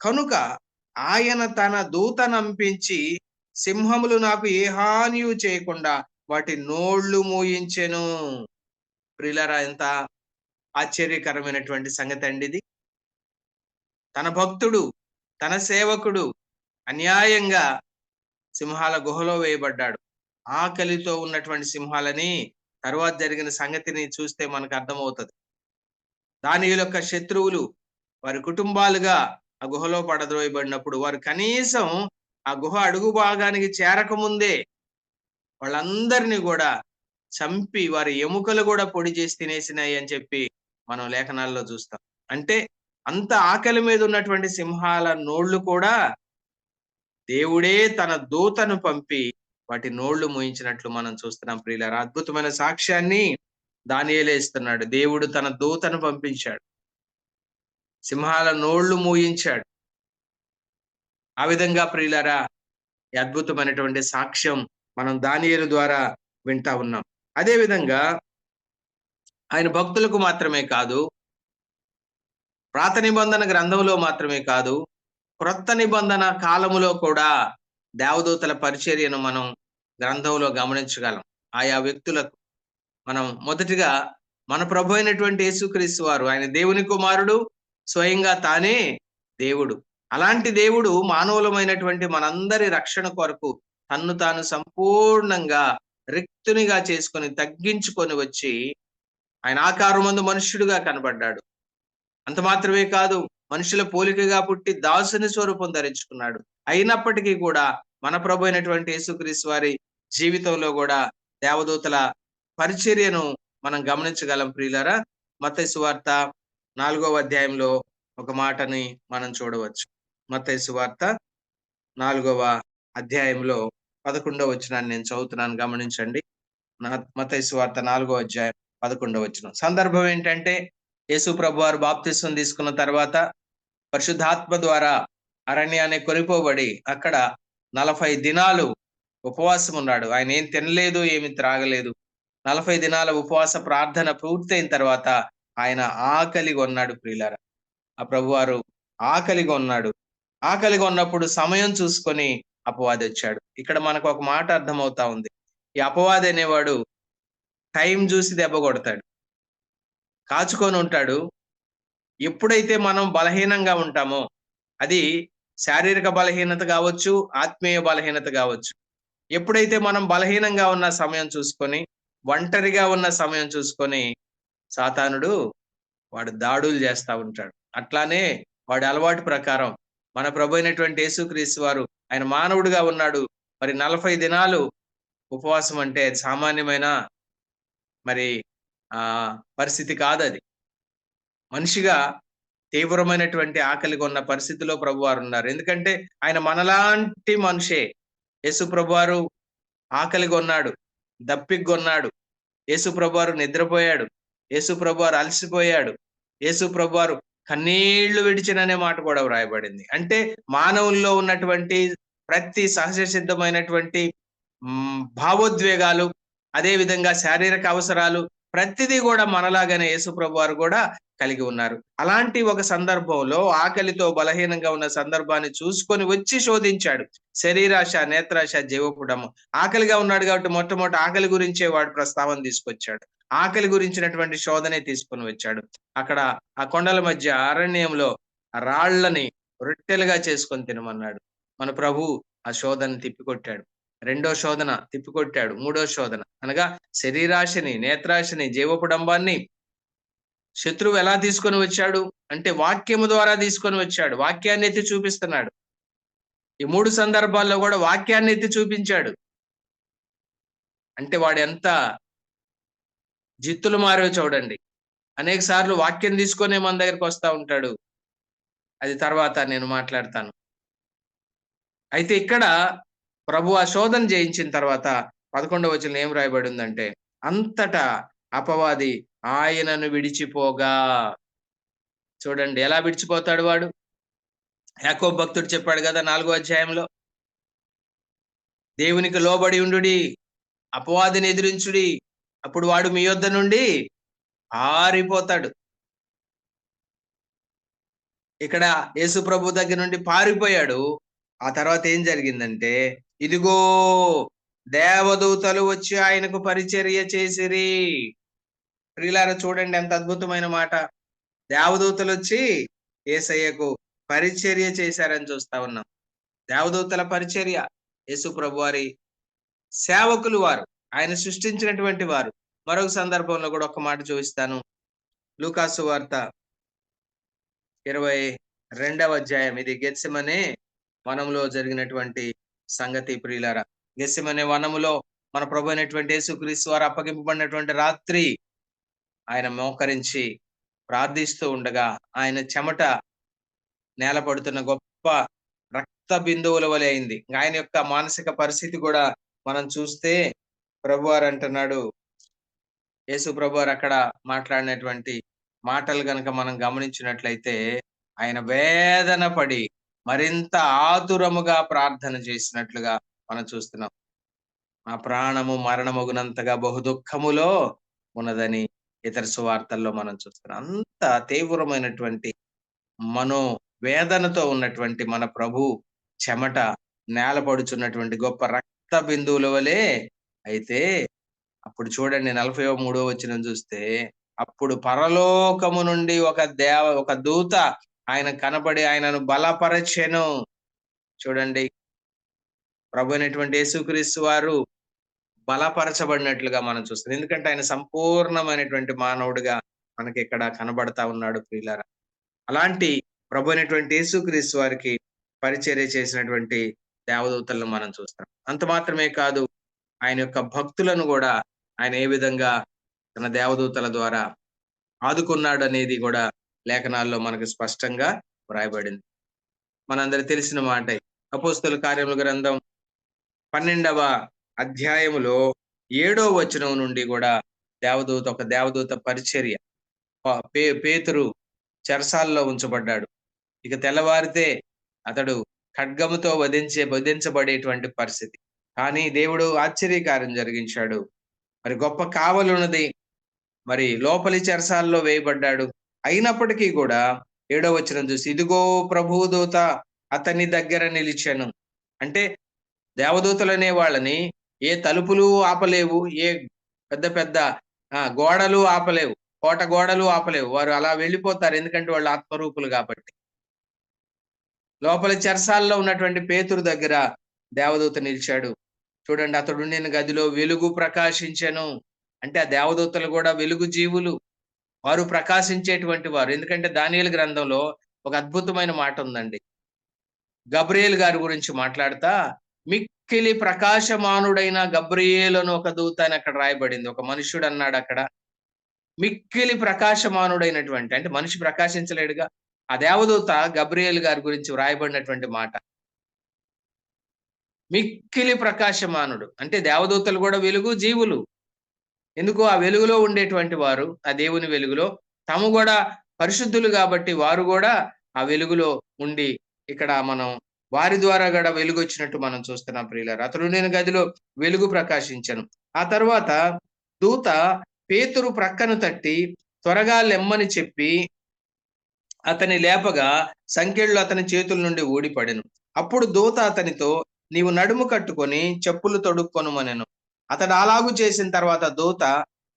కనుక ఆయన తన దూతనంపించి సింహములు నాకు ఏ హానియు చేయకుండా వాటి నోళ్లు మూయించెను. ప్రియులారా, ఎంత ఆశ్చర్యకరమైనటువంటి సంగతి అండి ఇది. తన భక్తుడు, తన సేవకుడు అన్యాయంగా సింహాల గుహలో వేయబడ్డాడు. ఆకలితో ఉన్నటువంటి సింహాలని తరువాత జరిగిన సంగతిని చూస్తే మనకు అర్థమవుతుంది. దానియేలు యొక్క శత్రువులు వారి కుటుంబాలుగా ఆ గుహలో పడద్రోయబడినప్పుడు వారు కనీసం ఆ గుహ అడుగు భాగానికి చేరకముందే వాళ్ళందరినీ కూడా చంపి వారి ఎముకలు కూడా పొడి చేసి తినేసినాయి అని చెప్పి మనం లేఖనాల్లో చూస్తాం. అంటే అంత ఆకలి మీద ఉన్నటువంటి సింహాల నోళ్లు కూడా దేవుడే తన దూతను పంపి వాటి నోళ్లు మూయించినట్లు మనం చూస్తున్నాం. ప్రియులారా, అద్భుతమైన సాక్ష్యాన్ని దానియేలే ఇస్తున్నాడు. దేవుడు తన దూతను పంపించాడు, సింహాల నోళ్లు మూయించాడు. ఆ విధంగా ప్రియులారా, ఈ అద్భుతమైనటువంటి సాక్ష్యం మనం దానియేలు ద్వారా వింటా ఉన్నాం. అదే విధంగా ఆయన భక్తులకు మాత్రమే కాదు, పాత నిబంధన గ్రంథంలో మాత్రమే కాదు, క్రొత్త నిబంధన కాలములో కూడా దేవదూతల పరిచర్యను మనం గ్రంథంలో గమనించగలం. ఆయా వ్యక్తులకు మనం మొదటిగా మన ప్రభు అయినటువంటి యేసుక్రీస్తు వారు, ఆయన దేవుని కుమారుడు, స్వయంగా తానే దేవుడు. అలాంటి దేవుడు మానవులమైనటువంటి మనందరి రక్షణ కొరకు తన్ను తాను సంపూర్ణంగా రిక్తునిగా చేసుకొని తగ్గించుకొని వచ్చి ఆయన ఆకారమందు మనుష్యుడిగా కనబడ్డాడు. అంత మాత్రమే కాదు, మనుషుల పోలికగా పుట్టి దాసుని స్వరూపం ధరించుకున్నాడు. అయినప్పటికీ కూడా మన ప్రభు అయినటువంటి యేసుక్రీస్తు వారి జీవితంలో కూడా దేవదూతల పరిచర్యను మనం గమనించగలం. ప్రియులారా, మత్తయి సువార్త 4వ అధ్యాయంలో ఒక మాటని మనం చూడవచ్చు. మత్తయి సువార్త 4వ అధ్యాయంలో 11వ వచనాన్ని నేను చదువుతున్నాను, గమనించండి. మత్తయి సువార్త 4వ అధ్యాయం 11వ వచనం. సందర్భం ఏంటంటే, యేసు ప్రభు వారు బాప్తిస్మం తీసుకున్న తర్వాత పరిశుద్ధాత్మ ద్వారా అరణ్యాన్ని కొనిపోబడి అక్కడ 40 దినాలు ఉపవాసం ఉన్నాడు. ఆయన ఏం తినలేదు, ఏమి త్రాగలేదు. 40 దినాల ఉపవాస ప్రార్థన పూర్తయిన తర్వాత ఆయన ఆకలిగా ఉన్నాడు. ప్రియులారా, ఆ ప్రభువారు ఆకలిగా ఉన్నాడు. ఆకలిగా ఉన్నప్పుడు సమయం చూసుకొని అపవాది వచ్చాడు. ఇక్కడ మనకు ఒక మాట అర్థమవుతా ఉంది. ఈ అపవాది అనేవాడు టైం చూసి దెబ్బ కొడతాడు, కాచుకొని ఉంటాడు. ఎప్పుడైతే మనం బలహీనంగా ఉంటామో, అది శారీరక బలహీనత కావచ్చు, ఆత్మీయ బలహీనత కావచ్చు, ఎప్పుడైతే మనం బలహీనంగా ఉన్న సమయం చూసుకొని, ఒంటరిగా ఉన్న సమయం చూసుకొని సాతానుడు వాడు దాడులు చేస్తా ఉంటాడు. అట్లానే వాడి అలవాటు ప్రకారం మన ప్రభు అయినటువంటి యేసుక్రీస్తు వారు ఆయన మానవుడిగా ఉన్నాడు. మరి 40 దినాలు ఉపవాసం అంటే సామాన్యమైన మరి పరిస్థితి కాదు. అది మనిషిగా తీవ్రమైనటువంటి ఆకలిగా ఉన్న పరిస్థితిలో ప్రభువారు ఉన్నారు. ఎందుకంటే ఆయన మనలాంటి మనిషే. యేసు ప్రభువారు ఆకలిగా ఉన్నాడు, దప్పిగ్గా ఉన్నాడు. యేసు ప్రభువారు నిద్రపోయాడు, యేసు ప్రభువారు అలసిపోయాడు, యేసు ప్రభువారు కన్నీళ్లు విడిచిననే మాట కూడా వ్రాయబడింది. అంటే మానవుల్లో ఉన్నటువంటి ప్రతి సహజ సిద్ధమైనటువంటి భావోద్వేగాలు, అదే విధంగా శారీరక అవసరాలు, ప్రతిదీ కూడా మనలాగానే యేసు ప్రభువారు కూడా కలిగి ఉన్నారు. అలాంటి ఒక సందర్భంలో ఆకలితో బలహీనంగా ఉన్న సందర్భాన్ని చూసుకొని వచ్చి శోధించాడు. శరీరాశ, నేత్రాశ, జీవపుడము. ఆకలిగా ఉన్నాడు కాబట్టి మొట్టమొదటి ఆకలి గురించే వాడు ప్రస్తావన తీసుకొచ్చాడు. ఆకలి గురించినటువంటి శోధనే తీసుకొని వచ్చాడు. అక్కడ ఆ కొండల మధ్య అరణ్యంలో ఆ రాళ్లని రొట్టెలుగా చేసుకొని తినమన్నాడు. మన ప్రభు ఆ శోధన తిప్పికొట్టాడు. రెండో శోధన తిప్పికొట్టాడు. మూడో శోధన అనగా శరీరాశని, నేత్రాశని, జీవపుడంబాన్ని శత్రువు ఎలా తీసుకొని వచ్చాడు అంటే వాక్యము ద్వారా తీసుకొని వచ్చాడు. వాక్యాన్ని ఎత్తి చూపిస్తున్నాడు. ఈ 3 సందర్భాల్లో కూడా వాక్యాన్ని ఎత్తి చూపించాడు. అంటే వాడు ఎంత జిత్తులు మారో చూడండి. అనేక సార్లు వాక్యం తీసుకొని మన దగ్గరికి వస్తా ఉంటాడు. అది తర్వాత నేను మాట్లాడతాను. అయితే ఇక్కడ ప్రభు ఆ శోధన జయించిన తర్వాత 11వ వచనం ఏం రాయబడి ఉందంటే, అంతటా అపవాది ఆయనను విడిచిపోగా. చూడండి ఎలా విడిచిపోతాడు వాడు. యాకోబు భక్తుడు చెప్పాడు కదా 4వ అధ్యాయంలో, దేవునికి లోబడి ఉండుడి, అపవాదిని ఎదిరించుడి, అప్పుడు వాడు మీ యొద్ద నుండి పారిపోతాడు. ఇక్కడ యేసు ప్రభు దగ్గర నుండి పారిపోయాడు. ఆ తర్వాత ఏం జరిగిందంటే, ఇదిగో దేవదూతలు వచ్చి ఆయనకు పరిచర్య చేసిరి. ప్రియులారా చూడండి ఎంత అద్భుతమైన మాట. దేవదూతలు వచ్చి యేసయ్యకు పరిచర్య చేశారని చూస్తా ఉన్నాం. దేవదూతల పరిచర్య, యేసు ప్రభు వారి సేవకులు వారు, ఆయన సృష్టించినటువంటి వారు. మరొక సందర్భంలో కూడా ఒక మాట చూపిస్తాను. లూకాసు వార్త 22వ అధ్యాయం. ఇది గెత్సెమనే వనంలో జరిగినటువంటి సంగతి ప్రియులారా. గెత్సెమనే వనములో మన ప్రభు అయినటువంటి యేసుక్రీస్తు వారు అప్పగింపబడినటువంటి రాత్రి ఆయన మోకరించి ప్రార్థిస్తూ ఉండగా ఆయన చెమట నేల పడుతున్న గొప్ప రక్త బిందువుల వలె అయింది. ఆయన యొక్క మానసిక పరిస్థితి కూడా మనం చూస్తే ప్రభువారు అంటున్నాడు, యేసు ప్రభువారు అక్కడ మాట్లాడినటువంటి మాటలు గనక మనం గమనించినట్లయితే ఆయన వేదన పడి మరింత ఆతురముగా ప్రార్థన చేసినట్లుగా మనం చూస్తున్నాం. ఆ ప్రాణము మరణమగునంతగా బహు దుఃఖములో ఉన్నదని ఇతర సువార్తల్లో మనం చూస్తున్నాం. అంత తీవ్రమైనటువంటి మనోవేదనతో ఉన్నటువంటి మన ప్రభు చెమట నేలపడుచున్నటువంటి గొప్ప రక్త బిందువుల వలె అయితే అప్పుడు చూడండి 43వ వచనం చూస్తే, అప్పుడు పరలోకము నుండి ఒక దూత ఆయన కనబడి ఆయనను బలపరచెను. చూడండి, ప్రభు అయినటువంటి యేసుక్రీస్తు వారు బలపరచబడినట్లుగా మనం చూస్తాం. ఎందుకంటే ఆయన సంపూర్ణమైనటువంటి మానవుడిగా మనకి ఇక్కడ కనబడతా ఉన్నాడు ప్రియులారా. అలాంటి ప్రభు అయినటువంటి యేసుక్రీస్తు వారికి పరిచర్య చేసినటువంటి దేవదూతలను మనం చూస్తాం. అంత మాత్రమే కాదు, ఆయన యొక్క భక్తులను కూడా ఆయన ఏ విధంగా తన దేవదూతల ద్వారా ఆదుకున్నాడు అనేది కూడా లేఖనాల్లో మనకు స్పష్టంగా వ్రాయబడింది. మనందరికి తెలిసిన మాట. అపోస్తలుల కార్యముల గ్రంథం 12వ అధ్యాయములో 7వ వచనం నుండి కూడా ఒక దేవదూత పరిచర్య. పేతురు చెరసాల్లో ఉంచబడ్డాడు. ఇక తెల్లవారితే అతడు ఖడ్గముతో వధించబడేటువంటి పరిస్థితి. కానీ దేవుడు ఆశ్చర్యకార్యం జరిగించాడు. మరి గొప్ప కావలున్నది, మరి లోపలి చెరసాల్లో వేయబడ్డాడు. అయినప్పటికీ కూడా 7వ వచనం చూసి, ఇదిగో ప్రభువు దూత అతని దగ్గర నిలిచాను. అంటే దేవదూతలు అనే వాళ్ళని ఏ తలుపులు ఆపలేవు, ఏ పెద్ద పెద్ద గోడలు ఆపలేవు, కోట గోడలు ఆపలేవు. వారు అలా వెళ్ళిపోతారు, ఎందుకంటే వాళ్ళు ఆత్మరూపులు కాబట్టి. లోపలి చెరసాల్లో ఉన్నటువంటి పేతురు దగ్గర దేవదూత నిలిచాడు. చూడండి, అతడు ఉండిన గదిలో వెలుగు ప్రకాశించెను. అంటే ఆ దేవదూతలు కూడా వెలుగు జీవులు, వారు ప్రకాశించేటువంటి వారు. ఎందుకంటే దానియేలు గ్రంథంలో ఒక అద్భుతమైన మాట ఉందండి. గబ్రియేలు గారి గురించి మాట్లాడుతా, మిక్కిలి ప్రకాశమానుడైన గబ్రియేలు అని ఒక దూత అని అక్కడ రాయబడింది. ఒక మనుషుడు అన్నాడు అక్కడ, మిక్కిలి ప్రకాశమానుడైనటువంటి, అంటే మనిషి ప్రకాశించలేడుగా. ఆ దేవదూత గబ్రియేలు గారి గురించి వ్రాయబడినటువంటి మాట. మిక్కిలి ప్రకాశమానుడు అంటే దేవదూతలు కూడా వెలుగు జీవులు. ఎందుకు? ఆ వెలుగులో ఉండేటువంటి వారు, ఆ దేవుని వెలుగులో తాము కూడా పరిశుద్ధులు కాబట్టి వారు కూడా ఆ వెలుగులో ఉండి ఇక్కడ మనం వారి ద్వారా కూడా వెలుగు వచ్చినట్టు మనం చూస్తున్నాం ప్రియులారా. అతడు నేను గదిలో వెలుగు ప్రకాశించను. ఆ తర్వాత దూత పేతురు ప్రక్కను తట్టి త్వరగా లెమ్మని చెప్పి అతని లేపగా సంకెళ్ళు అతని చేతుల నుండి ఊడిపడెను. అప్పుడు దూత అతనితో, నీవు నడుము కట్టుకొని చెప్పులు తొడుక్కొనుమనెను. అతడు అలాగు చేసిన తర్వాత దూత,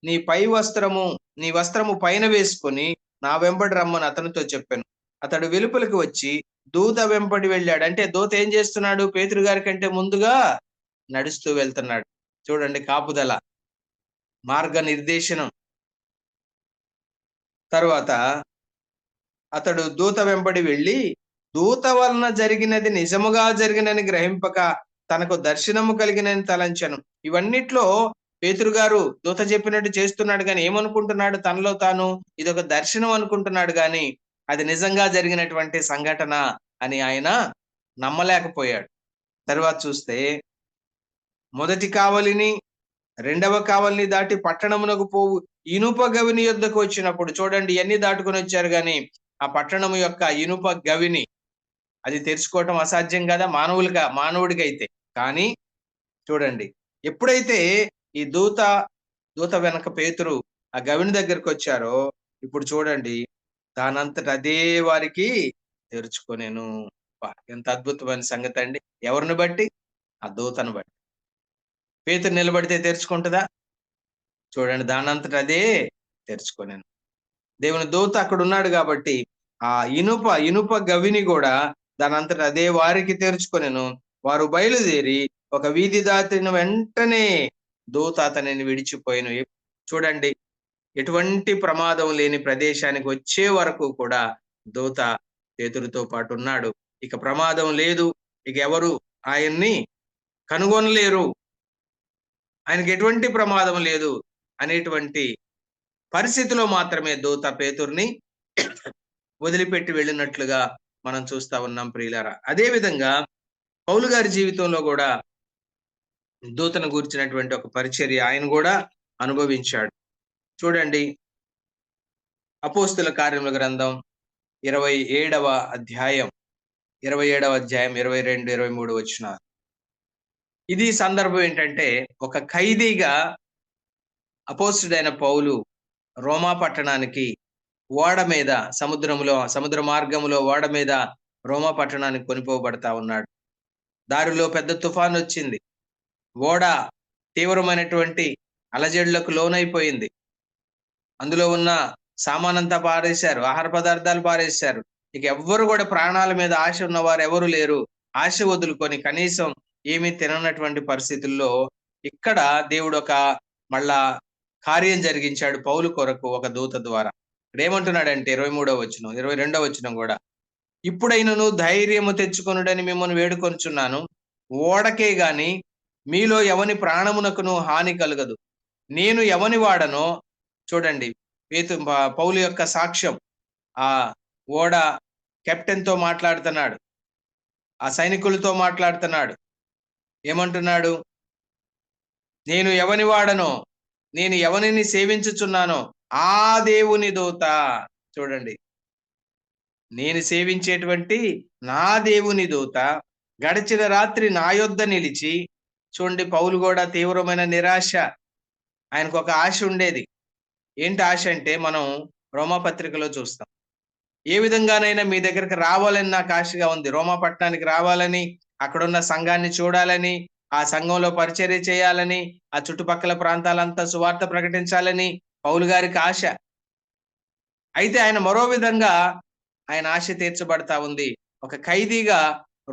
నీ వస్త్రము పైన వేసుకొని నా వెంబడి రమ్మని అతనితో చెప్పాను. అతడు వెలుపలికి వచ్చి దూత వెంబడి వెళ్ళాడు. అంటే దూత ఏం చేస్తున్నాడు? పేతురు గారి కంటే ముందుగా నడుస్తూ వెళ్తున్నాడు. చూడండి, కాపుదల, మార్గ నిర్దేశనం. తర్వాత అతడు దూత వెంబడి వెళ్ళి దూత వలన జరిగినది నిజముగా జరిగినని గ్రహింపక తనకు దర్శనము కలిగినని తలంచెను. ఇవన్నిట్లో పేతురు గారు దూత చెప్పినట్టు చేస్తున్నాడు, కానీ ఏమనుకుంటున్నాడు? తనలో తాను ఇదొక దర్శనం అనుకుంటున్నాడు, కానీ అది నిజంగా జరిగినటువంటి సంఘటన అని ఆయన నమ్మలేకపోయాడు. తర్వాత చూస్తే మొదటి కావలిని, రెండవ కావలిని దాటి పట్టణమునకు పోవు ఇనుప గవిని యొద్దకు వచ్చినప్పుడు, చూడండి ఎన్ని దాటుకొని వచ్చారు, కానీ ఆ పట్టణము యొక్క ఇనుప గవిని అది తెరుచుకోవటం అసాధ్యం కదా మానవుడికైతే. కానీ చూడండి, ఎప్పుడైతే ఈ దూత వెనక పేతురు ఆ గవిని దగ్గరికి వచ్చారో, ఇప్పుడు చూడండి, దానంతట అదే వారికి తెరుచుకొనెను. ఎంత అద్భుతమైన సంగతి అండి! ఎవరిని బట్టి? ఆ దూతను బట్టి. పేతురు నిలబడితే తెరుచుకుంటుందా? చూడండి, దానంతట అదే తెరుచుకొనెను. దేవుని దూత అక్కడ ఉన్నాడు కాబట్టి ఆ ఇనుప గవిని కూడా దానంతట అదే వారికి తెరుచుకొనెను. వారు బయలుదేరి ఒక వీధి దాటిన వెంటనే దూత అతనిని విడిచిపోయిన. చూడండి, ఎటువంటి ప్రమాదం లేని ప్రదేశానికి వచ్చే వరకు కూడా దూత పేతురుతో పాటు ఉన్నాడు. ఇక ప్రమాదం లేదు, ఇక ఎవరు ఆయన్ని కనుగొనలేరు, ఆయనకి ఎటువంటి ప్రమాదం లేదు అనేటువంటి పరిస్థితిలో మాత్రమే దూత పేతుర్ని వదిలిపెట్టి వెళ్ళినట్లుగా మనం చూస్తా ఉన్నాం ప్రియులారా. అదే విధంగా పౌలు గారి జీవితంలో కూడా దూతను గూర్చినటువంటి ఒక పరిచర్య ఆయన కూడా అనుభవించాడు. చూడండి, అపోస్తుల కార్యముల గ్రంథం 27వ అధ్యాయం 22, 23 వచనాలు. ఇది సందర్భం ఏంటంటే, ఒక ఖైదీగా అపోస్తుడైన పౌలు రోమా పట్టణానికి ఓడ మీద సముద్ర మార్గములో ఓడ మీద రోమా పట్టణానికి కొనిపోబడతా ఉన్నాడు. దారిలో పెద్ద తుఫాను వచ్చింది. ఓడ తీవ్రమైనటువంటి అలజడులకు లోనైపోయింది. అందులో ఉన్న సామానంతా పారేశారు, ఆహార పదార్థాలు పారేశారు. ఇక ఎవ్వరు కూడా ప్రాణాల మీద ఆశ ఉన్నవారు ఎవరు లేరు. ఆశ వదులుకొని కనీసం ఏమీ తిననటువంటి పరిస్థితుల్లో ఇక్కడ దేవుడు ఒక మళ్ళా కార్యం జరిగించాడు పౌలు కొరకు ఒక దూత ద్వారా. ఇక్కడ ఏమంటున్నాడంటే 23వ వచనం, 22వ వచనం కూడా, ఇప్పుడైనను ధైర్యము తెచ్చుకొనుడని మిమ్మల్ని వేడుకొనుచున్నాను. ఓడకే గాని మీలో ఎవని ప్రాణమునకును హాని కలగదు. నేను ఎవని వాడనో, చూడండి, పౌలు యొక్క సాక్ష్యం. ఆ ఓడ కెప్టెన్ తో మాట్లాడుతున్నాడు, ఆ సైనికులతో మాట్లాడుతున్నాడు. ఏమంటున్నాడు? నేను ఎవని వాడనో, నేను ఎవరిని సేవించుచున్నానో ఆ దేవుని దూత. చూడండి, నేను సేవించేటువంటి నా దేవుని దూత గడిచిన రాత్రి నా యొద్ద నిలిచి. చూడండి, పౌలు కూడా తీవ్రమైన నిరాశ. ఆయనకు ఒక ఆశ ఉండేది. ఏంటి ఆశ అంటే, మనం రోమా పత్రికలో చూస్తాం, ఏ విధంగానైనా మీ దగ్గరికి రావాలని నాకు ఆశగా ఉంది. రోమా పట్టణానికి రావాలని, అక్కడున్న సంఘాన్ని చూడాలని, ఆ సంఘంలో పరిచర్య చేయాలని, ఆ చుట్టుపక్కల ప్రాంతాలంతా సువార్త ప్రకటించాలని పౌలు గారికి ఆశ. అయితే ఆయన మరో విధంగా ఆయన ఆశ తీర్చబడతా ఉంది. ఒక ఖైదీగా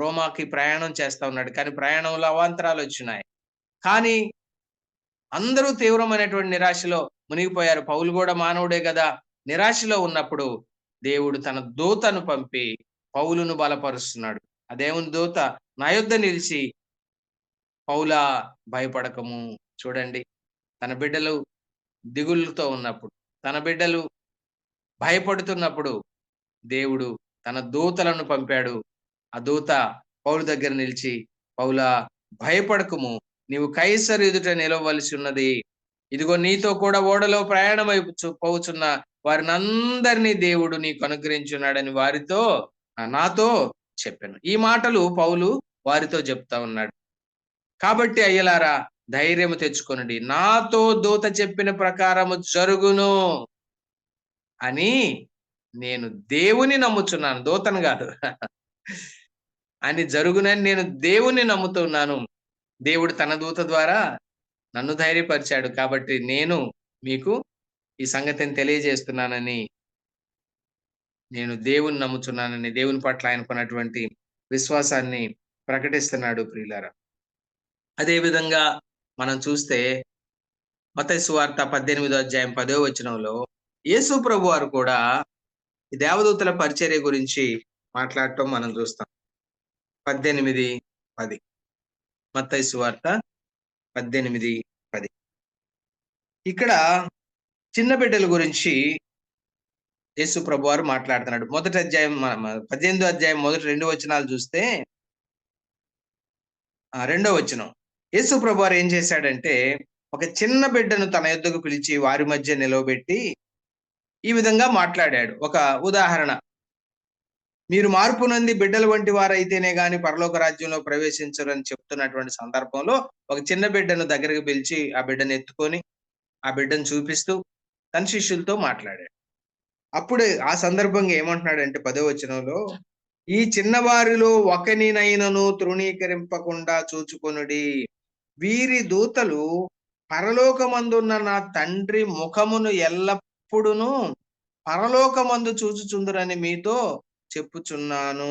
రోమాకి ప్రయాణం చేస్తా ఉన్నాడు. కానీ ప్రయాణంలో అవాంతరాలు వచ్చినాయి. కానీ అందరూ తీవ్రమైనటువంటి నిరాశలో మునిగిపోయారు. పౌలు కూడా మానవుడే కదా. నిరాశలో ఉన్నప్పుడు దేవుడు తన దూతను పంపి పౌలును బలపరుస్తున్నాడు. ఆ దేవుని దూత నా యొద్ద నిలిచి, పౌలా భయపడకము. చూడండి, తన బిడ్డలు దిగులుతో ఉన్నప్పుడు, తన బిడ్డలు భయపడుతున్నప్పుడు దేవుడు తన దూతలను పంపాడు. ఆ దూత పౌలు దగ్గర నిలిచి, పౌలా భయపడకము, నీవు కైసరు ఎదుట నిలవవలసి ఉన్నది. ఇదిగో నీతో కూడా ఓడలో ప్రయాణం పోచున్న వారిని అందరినీ దేవుడు నీకు అనుగ్రహించున్నాడని నాతో చెప్పాను. ఈ మాటలు పౌలు వారితో చెప్తా ఉన్నాడు. కాబట్టి అయ్యలారా, ధైర్యము తెచ్చుకొనండి, నాతో దూత చెప్పిన ప్రకారము జరుగును అని నేను దేవుని నమ్ముచున్నాను, దూతను కాదు అని. జరుగునని నేను దేవుని నమ్ముతున్నాను. దేవుడు తన దూత ద్వారా నన్ను ధైర్యపరిచాడు. కాబట్టి నేను మీకు ఈ సంగతిని తెలియజేస్తున్నానని, నేను దేవుని నమ్ముచున్నానని, దేవుని పట్ల ఆయనకున్నటువంటి విశ్వాసాన్ని ప్రకటిస్తున్నాడు ప్రియులారా. అదే విధంగా మనం చూస్తే మత్తయి సువార్త 18వ అధ్యాయం 10వ వచనంలో యేసు ప్రభు వారు కూడా ఈ దేవదూతల పరిచర్య గురించి మాట్లాడటం మనం చూస్తాం. 18:10 మత్తయి సువార్త 18:10. ఇక్కడ చిన్న బిడ్డల గురించి యేసు ప్రభు వారు మాట్లాడుతున్నాడు. 18వ అధ్యాయం మొదటి 2 వచనాలు చూస్తే, 2వ వచనం, యేసు ప్రభు వారు ఏం చేశాడంటే, ఒక చిన్న బిడ్డను తన యొద్దకు పిలిచి వారి మధ్య నిలవబెట్టి ఈ విధంగా మాట్లాడాడు. ఒక ఉదాహరణ, మీరు మార్పు నంది బిడ్డల వంటి వారైతేనే గాని పరలోక రాజ్యంలో ప్రవేశించరు అని చెప్తున్నటువంటి సందర్భంలో ఒక చిన్న బిడ్డను దగ్గరికి పిలిచి ఆ బిడ్డను ఎత్తుకొని ఆ బిడ్డను చూపిస్తూ తన శిష్యులతో మాట్లాడాడు. అప్పుడు ఆ సందర్భంగా ఏమంటున్నాడంటే 10వ వచనంలో, ఈ చిన్నవారిలో ఒకనినైనను తృణీకరింపకుండా చూచుకొనుడి, వీరి దూతలు పరలోకమందున్న నా తండ్రి ముఖమును ఎల్లప్పుడును పరలోకమందు చూచుచుందురని మీతో చెప్పుచున్నాను.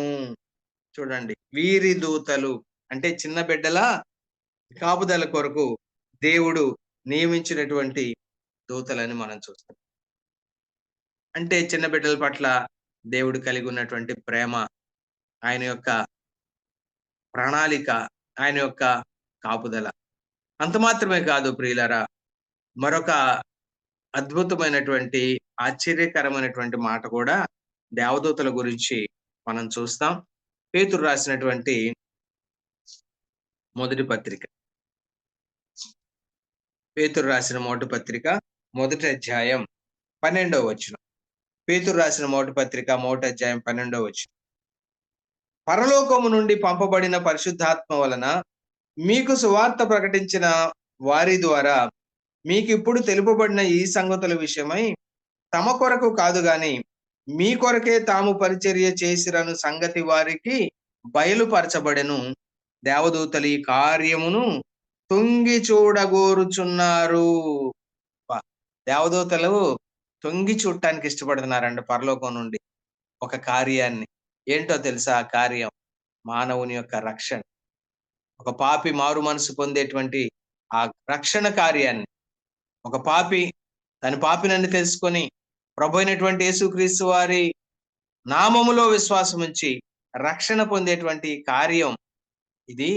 చూడండి, వీరి దూతలు అంటే చిన్న బిడ్డల కాపుదల కొరకు దేవుడు నియమించినటువంటి దూతలని మనం చూస్తాం. అంటే చిన్న బిడ్డల పట్ల దేవుడు కలిగి ఉన్నటువంటి ప్రేమ, ఆయన యొక్క ప్రణాళిక, ఆయన యొక్క కాపుదల. అంత మాత్రమే కాదు ప్రియులారా, మరొక అద్భుతమైనటువంటి ఆశ్చర్యకరమైనటువంటి మాట కూడా దేవదూతల గురించి మనం చూస్తాం. పేతురు రాసినటువంటి మొదటి పత్రిక, పేతురు రాసిన మొదటి పత్రిక 1వ అధ్యాయం 12వ వచనం. పేతురు రాసిన మొదటి పత్రిక 1వ అధ్యాయం 12వ వచనం. పరలోకము నుండి పంపబడిన పరిశుద్ధాత్మ వలన మీకు సువార్త ప్రకటించిన వారి ద్వారా మీకు ఇప్పుడు తెలుపబడిన ఈ సంగతుల విషయమై తమ కొరకు కాదు గాని మీ కొరకే తాము పరిచర్య చేసిరను సంగతి వారికి బయలుపరచబడెను. దేవదూతలు ఈ కార్యమును తొంగి చూడగోరుచున్నారు. దేవదూతలు తొంగి చూడటానికి ఇష్టపడుతున్నారండి పరలోకం నుండి ఒక కార్యాన్ని. ఏంటో తెలుసా? ఆ కార్యం మానవుని యొక్క రక్షణ, ఒక పాపి మారు మనసు పొందేటువంటి ఆ రక్షణ కార్యాన్ని. ఒక పాపి తన పాపినని తెలుసుకొని ప్రభు అయినటువంటి యేసుక్రీస్తు వారి నామములో విశ్వాసం ఉంచి రక్షణ పొందేటువంటి కార్యం ఇది.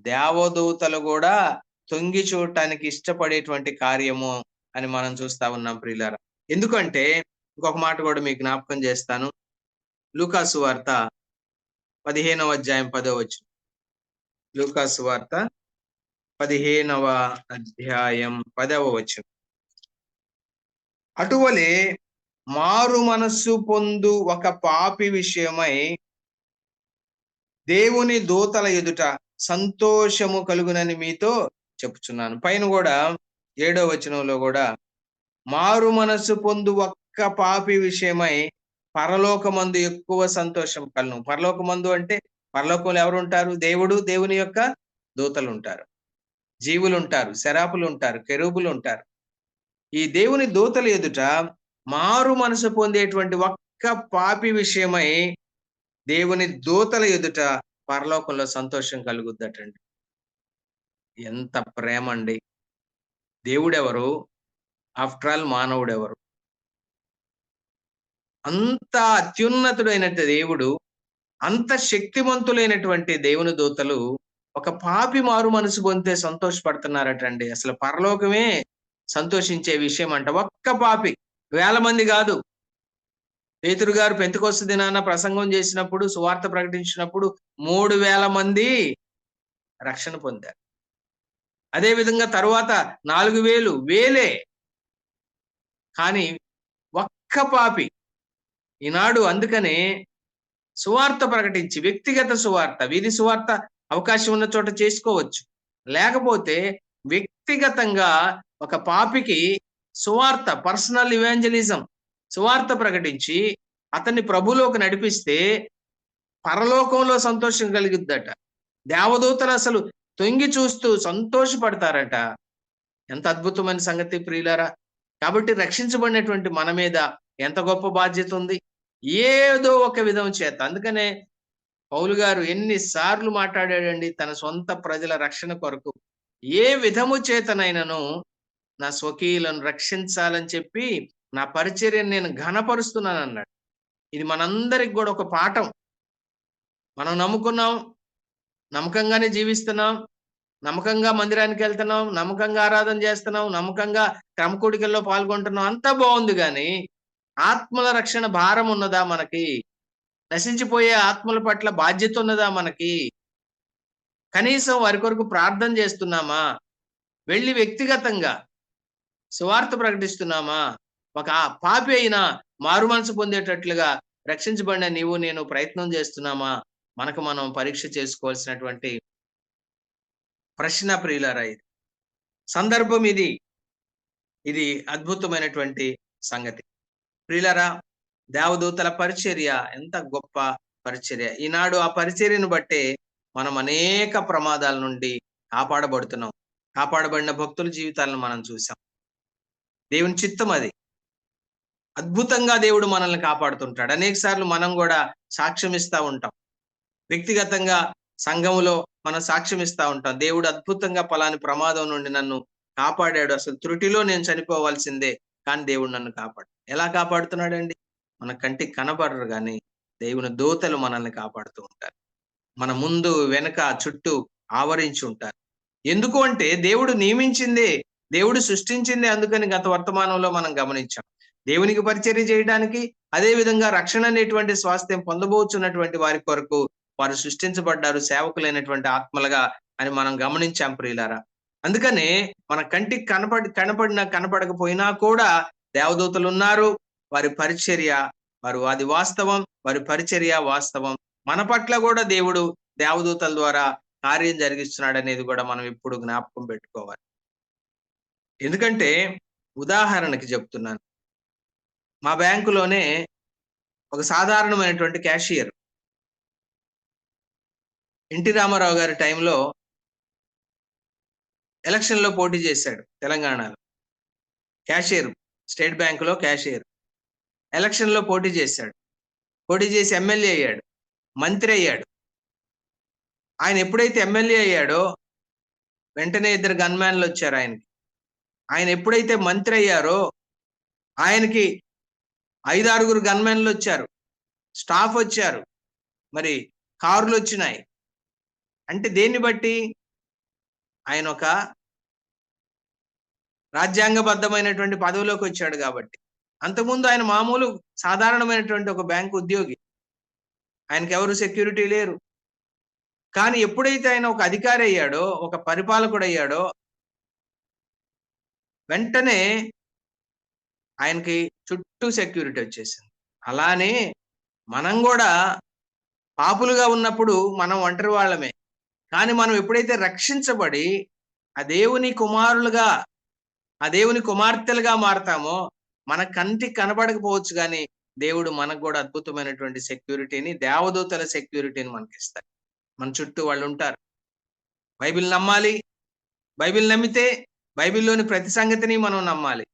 దేవదూతలు కూడా తొంగి చూడటానికి ఇష్టపడేటువంటి కార్యము అని మనం చూస్తా ఉన్నాం ప్రియులారా. ఎందుకంటే ఇంకొక మాట కూడా మీకు జ్ఞాపకం చేస్తాను. లూకాసు వార్త 15వ అధ్యాయం 10వ వచనం. లూకాసు వార్త 15వ అధ్యాయం 10వ వచనం. అటువలే మారు మనస్సు పొందు ఒక పాపి విషయమై దేవుని దూతల ఎదుట సంతోషము కలుగునని మీతో చెప్పుచున్నాను. పైన కూడా 7వ వచనంలో కూడా మారు మనస్సు పొందు ఒక్క పాపి విషయమై పరలోకమందు ఎక్కువ సంతోషం కలును. పరలోకమందు అంటే పరలోకంలో ఎవరు ఉంటారు? దేవుడు, దేవుని యొక్క దూతలు ఉంటారు, జీవులు ఉంటారు, శరాపులు ఉంటారు, కెరూబులు ఉంటారు. ఈ దేవుని దూతల ఎదుట మారు మనసు పొందేటువంటి ఒక్క పాపి విషయమై దేవుని దూతల ఎదుట పరలోకంలో సంతోషం కలుగుద్దటండి. ఎంత ప్రేమ అండి! దేవుడెవరు? ఆఫ్టర్ ఆల్ మానవుడెవరు? అంత అత్యున్నతుడైనటువంటి దేవుడు, అంత శక్తివంతులైనటువంటి దేవుని దూతలు ఒక పాపి మారు మనసు పొందితే సంతోషపడుతున్నారటండి. అసలు పరలోకమే సంతోషించే విషయం అంట. ఒక్క పాపి, 1000 మంది కాదు. పేతురు గారు పెంతెకొస్తు దినాన ప్రసంగం చేసినప్పుడు, సువార్త ప్రకటించినప్పుడు 3000 మంది రక్షణ పొందారు. అదే విధంగా తరువాత 4000 వేలే. కానీ ఒక్క పాపి ఈనాడు. అందుకనే సువార్త ప్రకటించి, వ్యక్తిగత సువార్త, వీధి సువార్త అవకాశం ఉన్న చోట చేసుకోవచ్చు, లేకపోతే వ్యక్తిగతంగా ఒక పాపికి సువార్త, పర్సనల్ ఇవాంజలిజం, సువార్త ప్రకటించి అతన్ని ప్రభులోకి నడిపిస్తే పరలోకంలో సంతోషం కలిగిద్దట. దేవదూతలు అసలు తొంగి చూస్తూ సంతోషపడతారట. ఎంత అద్భుతమైన సంగతి ప్రియులారా! కాబట్టి రక్షించబడినటువంటి మన మీద ఎంత గొప్ప బాధ్యత ఉంది, ఏదో ఒక విధం చేత. అందుకనే పౌలు గారు ఎన్నిసార్లు మాట్లాడాడండి తన సొంత ప్రజల రక్షణ కొరకు. ఏ విధము చేతనైనను నా స్వకీయులను రక్షించాలని చెప్పి నా పరిచర్యను నేను ఘనపరుస్తున్నాను అన్నాడు. ఇది మనందరికి కూడా ఒక పాఠం. మనం నమ్ముకున్నాం, నమ్మకంగానే జీవిస్తున్నాం, నమ్మకంగా మందిరానికి వెళ్తున్నాం, నమ్మకంగా ఆరాధన చేస్తున్నాం, నమ్మకంగా క్రమకూడికల్లో పాల్గొంటున్నాం, అంతా బాగుంది. కానీ ఆత్మల రక్షణ భారం ఉన్నదా మనకి? నశించిపోయే ఆత్మల పట్ల బాధ్యత ఉన్నదా మనకి? కనీసం వారి కొరకు ప్రార్థన చేస్తున్నామా? వెళ్ళి వ్యక్తిగతంగా సువార్త ప్రకటిస్తున్నామా? ఒక పాపి అయినా మారు మనసు పొందేటట్లుగా రక్షించబడిన నీవు నేను ప్రయత్నం చేస్తున్నామా? మనకు మనం పరీక్ష చేసుకోవాల్సినటువంటి ప్రశ్న ప్రియులారా. ఇది సందర్భం, ఇది అద్భుతమైనటువంటి సంగతి ప్రియులారా. దేవదూతల పరిచర్య ఎంత గొప్ప పరిచర్య. ఈనాడు ఆ పరిచర్యను బట్టే మనం అనేక ప్రమాదాల నుండి కాపాడబడుతున్నాం. కాపాడబడిన భక్తుల జీవితాలను మనం చూసాం. దేవుని చిత్తం అది. అద్భుతంగా దేవుడు మనల్ని కాపాడుతుంటాడు. అనేక సార్లు మనం కూడా సాక్ష్యం ఇస్తా ఉంటాం. వ్యక్తిగతంగా సంఘములో మనం సాక్ష్యం ఇస్తా ఉంటాం. దేవుడు అద్భుతంగా పలాని ప్రమాదం నుండి నన్ను కాపాడాడు. అసలు త్రుటిలో నేను చనిపోవాల్సిందే, కానీ దేవుడు నన్ను కాపాడు. ఎలా కాపాడుతున్నాడండి? మన కంటికి కనబడరు, కానీ దేవుని దూతలు మనల్ని కాపాడుతూ ఉంటారు. మన ముందు వెనక చుట్టూ ఆవరించి ఉంటారు. ఎందుకు అంటే దేవుడు నియమించిందే, దేవుడు సృష్టించిందే. అందుకని గత వర్తమానంలో మనం గమనించాం. దేవునికి పరిచర్య చేయడానికి, అదే విధంగా రక్షణ అనేటువంటి స్వాస్థ్యం పొందబోచున్నటువంటి వారి కొరకు వారు సృష్టించబడ్డారు, సేవకులైనటువంటి ఆత్మలుగా అని మనం గమనించాం ప్రియులారా. అందుకనే మన కంటికి కనపడినా కనపడకపోయినా కూడా దేవదూతలు ఉన్నారు. వారి పరిచర్య, అది వాస్తవం. వారి పరిచర్య వాస్తవం. మన పట్ల కూడా దేవుడు దేవదూతల ద్వారా కార్యం జరిగిస్తున్నాడు అనేది కూడా మనం ఎప్పుడు జ్ఞాపకం పెట్టుకోవాలి. ఎందుకంటే ఉదాహరణకి చెప్తున్నాను, మా బ్యాంకులోనే ఒక సాధారణమైనటువంటి క్యాషియర్ ఎన్టీ రామారావు గారి టైంలో ఎలక్షన్ లో పోటీ చేశాడు తెలంగాణలో. క్యాషియర్, స్టేట్ బ్యాంకులో క్యాషియర్ ఎలక్షన్ లో పోటీ చేశాడు. పోటీ చేసి ఎమ్మెల్యే అయ్యాడు, మంత్రి అయ్యాడు. ఆయన ఎప్పుడైతే ఎమ్మెల్యే అయ్యాడో వెంటనే 2 గన్మ్యాన్లు వచ్చారు ఆయనకి. ఆయన ఎప్పుడైతే మంత్రి అయ్యారో ఆయనకి 5-6 గన్మ్యాన్లు వచ్చారు, స్టాఫ్ వచ్చారు, మరి కార్లు వచ్చినాయి. అంటే దేన్ని బట్టి? ఆయన ఒక రాజ్యాంగబద్ధమైనటువంటి పదవిలోకి వచ్చాడు కాబట్టి. అంతకుముందు ఆయన మామూలు సాధారణమైనటువంటి ఒక బ్యాంకు ఉద్యోగి. ఆయనకి ఎవరు సెక్యూరిటీ లేరు. కానీ ఎప్పుడైతే ఆయన ఒక అధికారి అయ్యాడో, ఒక పరిపాలకుడు అయ్యాడో, వెంటనే ఆయనకి చుట్టూ సెక్యూరిటీ వచ్చేసింది. అలానే మనం కూడా పాపులుగా ఉన్నప్పుడు మనం ఒంటరి వాళ్ళమే. కానీ మనం ఎప్పుడైతే రక్షించబడి ఆ దేవుని కుమారులుగా, ఆ దేవుని కుమార్తెలుగా మారతామో, మన కంటికి కనబడకపోవచ్చు, కానీ దేవుడు మనకు కూడా అద్భుతమైనటువంటి సెక్యూరిటీని, దేవదూతల సెక్యూరిటీని మనకి ఇస్తారు. మన చుట్టూ వాళ్ళు ఉంటారు. బైబిల్ నమ్మాలి. బైబిల్ నమ్మితే బైబిల్లోని ప్రతి సంగతిని మనం నమ్మాలి.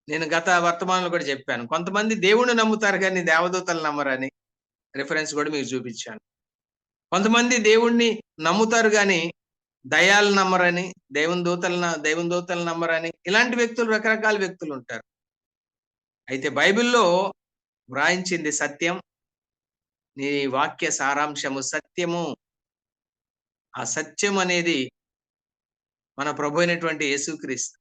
నేను గత వర్తమానంలో కూడా చెప్పాను, కొంతమంది దేవుణ్ణి నమ్ముతారు కానీ దేవదూతలు నమ్మరని రిఫరెన్స్ కూడా మీకు చూపించాను. కొంతమంది దేవుణ్ణి నమ్ముతారు కానీ దయాలు నమ్మరని, దేవుని దూతలు నమ్మరని, ఇలాంటి వ్యక్తులు, రకరకాల వ్యక్తులు ఉంటారు. అయితే బైబిల్లో వ్రాయించింది సత్యం. నీ వాక్య సారాంశము సత్యము. ఆ సత్యం అనేది మన ప్రభు అయినటువంటి యేసుక్రీస్తు.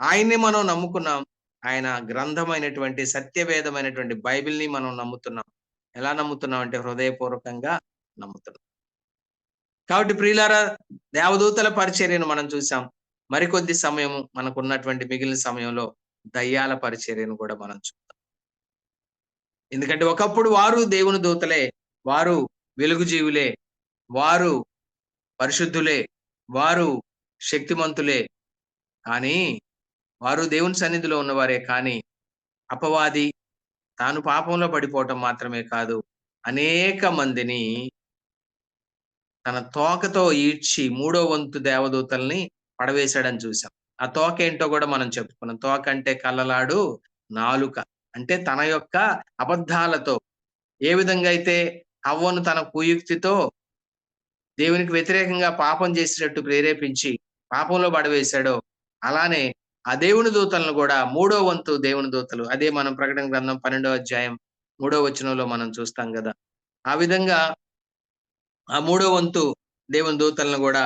ఆయన్ని మనం నమ్ముకున్నాం. ఆయన గ్రంథమైనటువంటి సత్యవేదమైనటువంటి బైబిల్ని మనం నమ్ముతున్నాం. ఎలా నమ్ముతున్నాం అంటే హృదయపూర్వకంగా నమ్ముతున్నాం. కాబట్టి ప్రియులారా, దేవదూతల పరిచర్యను మనం చూసాం. మరికొద్ది సమయము మనకున్నటువంటి మిగిలిన సమయంలో దయ్యాల పరిచర్యను కూడా మనం చూద్దాం. ఎందుకంటే ఒకప్పుడు వారు దేవుని దూతలే, వారు వెలుగు జీవులే, వారు పరిశుద్ధులే, వారు శక్తిమంతులే. కానీ వారు దేవుని సన్నిధిలో ఉన్నవారే. కానీ అపవాది తాను పాపంలో పడిపోవటం మాత్రమే కాదు, అనేక మందిని తన తోకతో ఈడ్చి 3వ వంతు దేవదూతల్ని పడవేశాడని చూసాం. ఆ తోక ఏంటో కూడా మనం చెప్పుకున్నాం. తోక అంటే కళ్ళలాడు నాలుక. అంటే తన యొక్క అబద్ధాలతో ఏ విధంగా అయితే హవ్వను తన కుయుక్తితో దేవునికి వ్యతిరేకంగా పాపం చేసేటట్టు ప్రేరేపించి పాపంలో పడవేశాడో, అలానే ఆ దేవుని దూతలను కూడా 3వ వంతు దేవుని దూతలు, అదే మనం ప్రకటన గ్రంథం 12వ అధ్యాయం 3వ వచనంలో మనం చూస్తాం కదా. ఆ విధంగా ఆ 3వ వంతు దేవుని దూతలను కూడా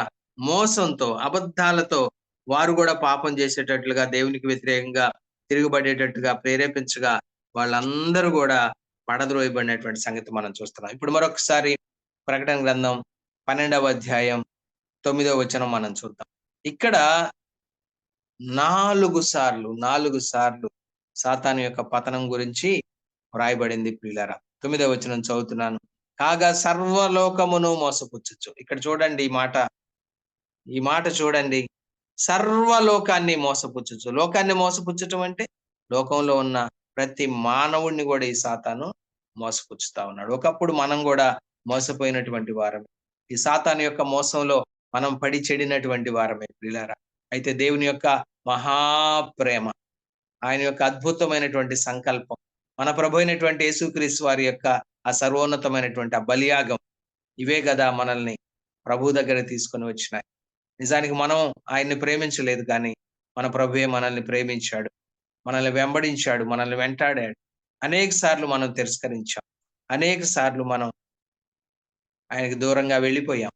మోసంతో, అబద్ధాలతో వారు కూడా పాపం చేసేటట్లుగా, దేవునికి వ్యతిరేకంగా తిరుగుబడేటట్టుగా ప్రేరేపించగా వాళ్ళందరూ కూడా పడద్రోయబడినటువంటి సంగతి మనం చూస్తున్నాం. ఇప్పుడు మరొకసారి ప్రకటన గ్రంథం 12వ అధ్యాయం 9వ వచనం మనం చూద్దాం. ఇక్కడ 4 సార్లు సాతాను యొక్క పతనం గురించి వ్రాయబడింది ప్రియులారా. 9వ వచనం చదువుతున్నాను. కాగా సర్వలోకమును మోసపుచ్చుచు. ఇక్కడ చూడండి ఈ మాట చూడండి. సర్వలోకాన్ని మోసపుచ్చుచు. లోకాన్ని మోసపుచ్చటం అంటే లోకంలో ఉన్న ప్రతి మానవుడిని కూడా ఈ సాతాను మోసపుచ్చుతా ఉన్నాడు. ఒకప్పుడు మనం కూడా మోసపోయినటువంటి వారమే. ఈ సాతాను యొక్క మోసంలో మనం పడి చెడినటువంటి వారమే ప్రియులారా. అయితే దేవుని యొక్క మహాప్రేమ, ఆయన యొక్క అద్భుతమైనటువంటి సంకల్పం, మన ప్రభు అయినటువంటి యేసుక్రీస్తు వారి యొక్క ఆ సర్వోన్నతమైనటువంటి ఆ బలియాగం, ఇవే కదా మనల్ని ప్రభు దగ్గర తీసుకొని వచ్చినాయి. నిజానికి మనం ఆయన్ని ప్రేమించలేదు, కానీ మన ప్రభువే మనల్ని ప్రేమించాడు, మనల్ని వెంబడించాడు, మనల్ని వెంటాడాడు. అనేక సార్లు మనం తిరస్కరించాం, అనేక సార్లు మనం ఆయనకి దూరంగా వెళ్ళిపోయాం.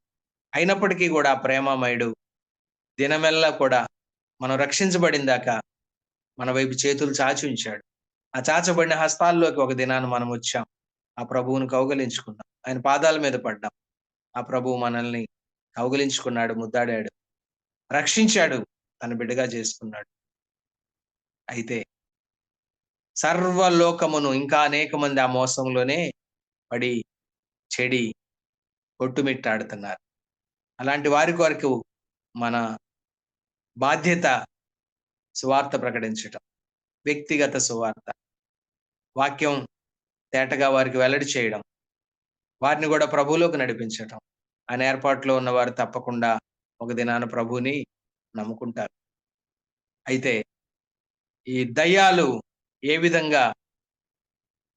అయినప్పటికీ కూడా ప్రేమమయుడు దినమెల్లా కూడా మనం రక్షించబడిన దాకా మన వైపు చేతులు చాచి ఉంచాడు. ఆ చాచబడిన హస్తాల్లోకి ఒక దినాన్ని మనం వచ్చాం. ఆ ప్రభువును కౌగలించుకున్నాం, ఆయన పాదాల మీద పడ్డాం. ఆ ప్రభువు మనల్ని కౌగలించుకున్నాడు, ముద్దాడాడు, రక్షించాడు, తన బిడ్డగా చేసుకున్నాడు. అయితే సర్వలోకమును ఇంకా అనేక మంది ఆ మోసంలోనే పడి చెడి కొట్టుమిట్టాడుతున్నారు. అలాంటి వారి కొరకు మన బాధ్యత సువార్త ప్రకటించటం, వ్యక్తిగత సువార్త, వాక్యం తేటగా వారికి వెల్లడి చేయడం, వారిని కూడా ప్రభువులోకి నడిపించటం. ఆయన ఏర్పాట్లో ఉన్నవారు తప్పకుండా ఒక దినాన ప్రభువుని నమ్ముకుంటారు. అయితే ఈ దయ్యాలు ఏ విధంగా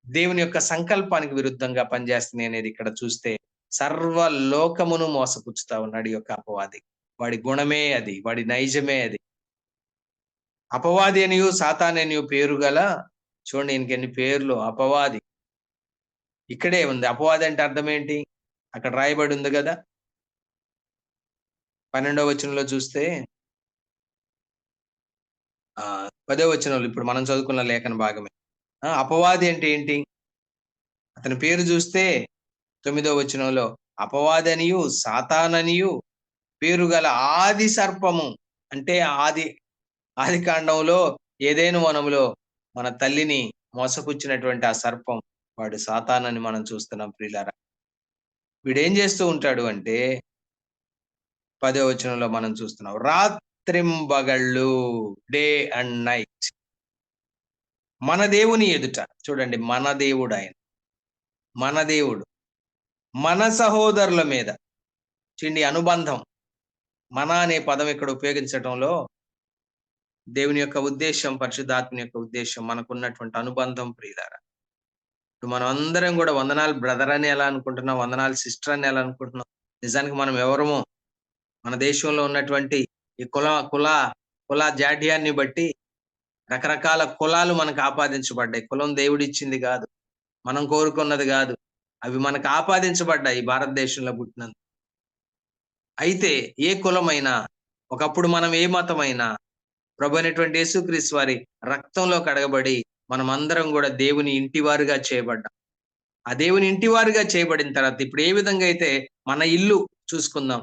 దేవుని యొక్క సంకల్పానికి విరుద్ధంగా పనిచేస్తున్నాయి అనేది ఇక్కడ చూస్తే, సర్వలోకమును మోసపుచ్చుతా ఉన్నాడు ఈ యొక్క అపవాది. వాడి గుణమే అది, వాడి నైజమే అది. అపవాది అనియు సాతాననియు పేరు గల, చూడండి ఈయనకి ఎన్ని పేర్లు. అపవాది ఇక్కడే ఉంది. అపవాది అంటే అర్థం ఏంటి? అక్కడ రాయబడి ఉంది కదా, 12వ వచనంలో చూస్తే 10వ వచనంలో ఇప్పుడు మనం చదువుకున్న లేఖన భాగమే. అపవాది అంటే ఏంటి? అతని పేరు చూస్తే 9వ వచనంలో అపవాది అనియు సాతాననియు పేరు గల ఆది సర్పము, అంటే ఆది కాండంలో ఏదైనా వనములో మన తల్లిని మోసపుచ్చినటువంటి ఆ సర్పం, వాడు సాతానని మనం చూస్తున్నాం ప్రియులారా. వీడేం చేస్తూ ఉంటాడు అంటే 10వ వచనంలో మనం చూస్తున్నాం, రాత్రింబగళ్ళు, డే అండ్ నైట్ మన దేవుని ఎదుట. చూడండి, మన దేవుడు ఆయన, మన దేవుడు మన సహోదరుల మీద. చూడండి అనుబంధం, మన అనే పదం ఇక్కడ ఉపయోగించడంలో దేవుని యొక్క ఉద్దేశం, పరిశుద్ధాత్మ యొక్క ఉద్దేశం, మనకున్నటువంటి అనుబంధం ప్రియులారా. ఇప్పుడు మనం అందరం కూడా వందనాలు బ్రదర్ అని ఎలా అనుకుంటున్నాం, వందనాలు సిస్టర్ అని ఎలా అనుకుంటున్నాం? నిజానికి మనం ఎవరము? మన దేశంలో ఉన్నటువంటి ఈ కుల జాడ్యాన్ని బట్టి రకరకాల కులాలు మనకు ఆపాదించబడ్డాయి. కులం దేవుడిచ్చింది కాదు, మనం కోరుకున్నది కాదు, అవి మనకు ఆపాదించబడ్డాయి భారతదేశంలో పుట్టినందుకు. అయితే ఏ కులమైనా, ఒకప్పుడు మనం ఏ మతమైనా, ప్రభు అయినటువంటి యేసుక్రీస్తు వారి రక్తంలో కడగబడి మనం అందరం కూడా దేవుని ఇంటివారుగా చేయబడ్డాం. ఆ దేవుని ఇంటివారుగా చేయబడిన తర్వాత ఇప్పుడు ఏ విధంగా అయితే మన ఇల్లు చూసుకుందాం,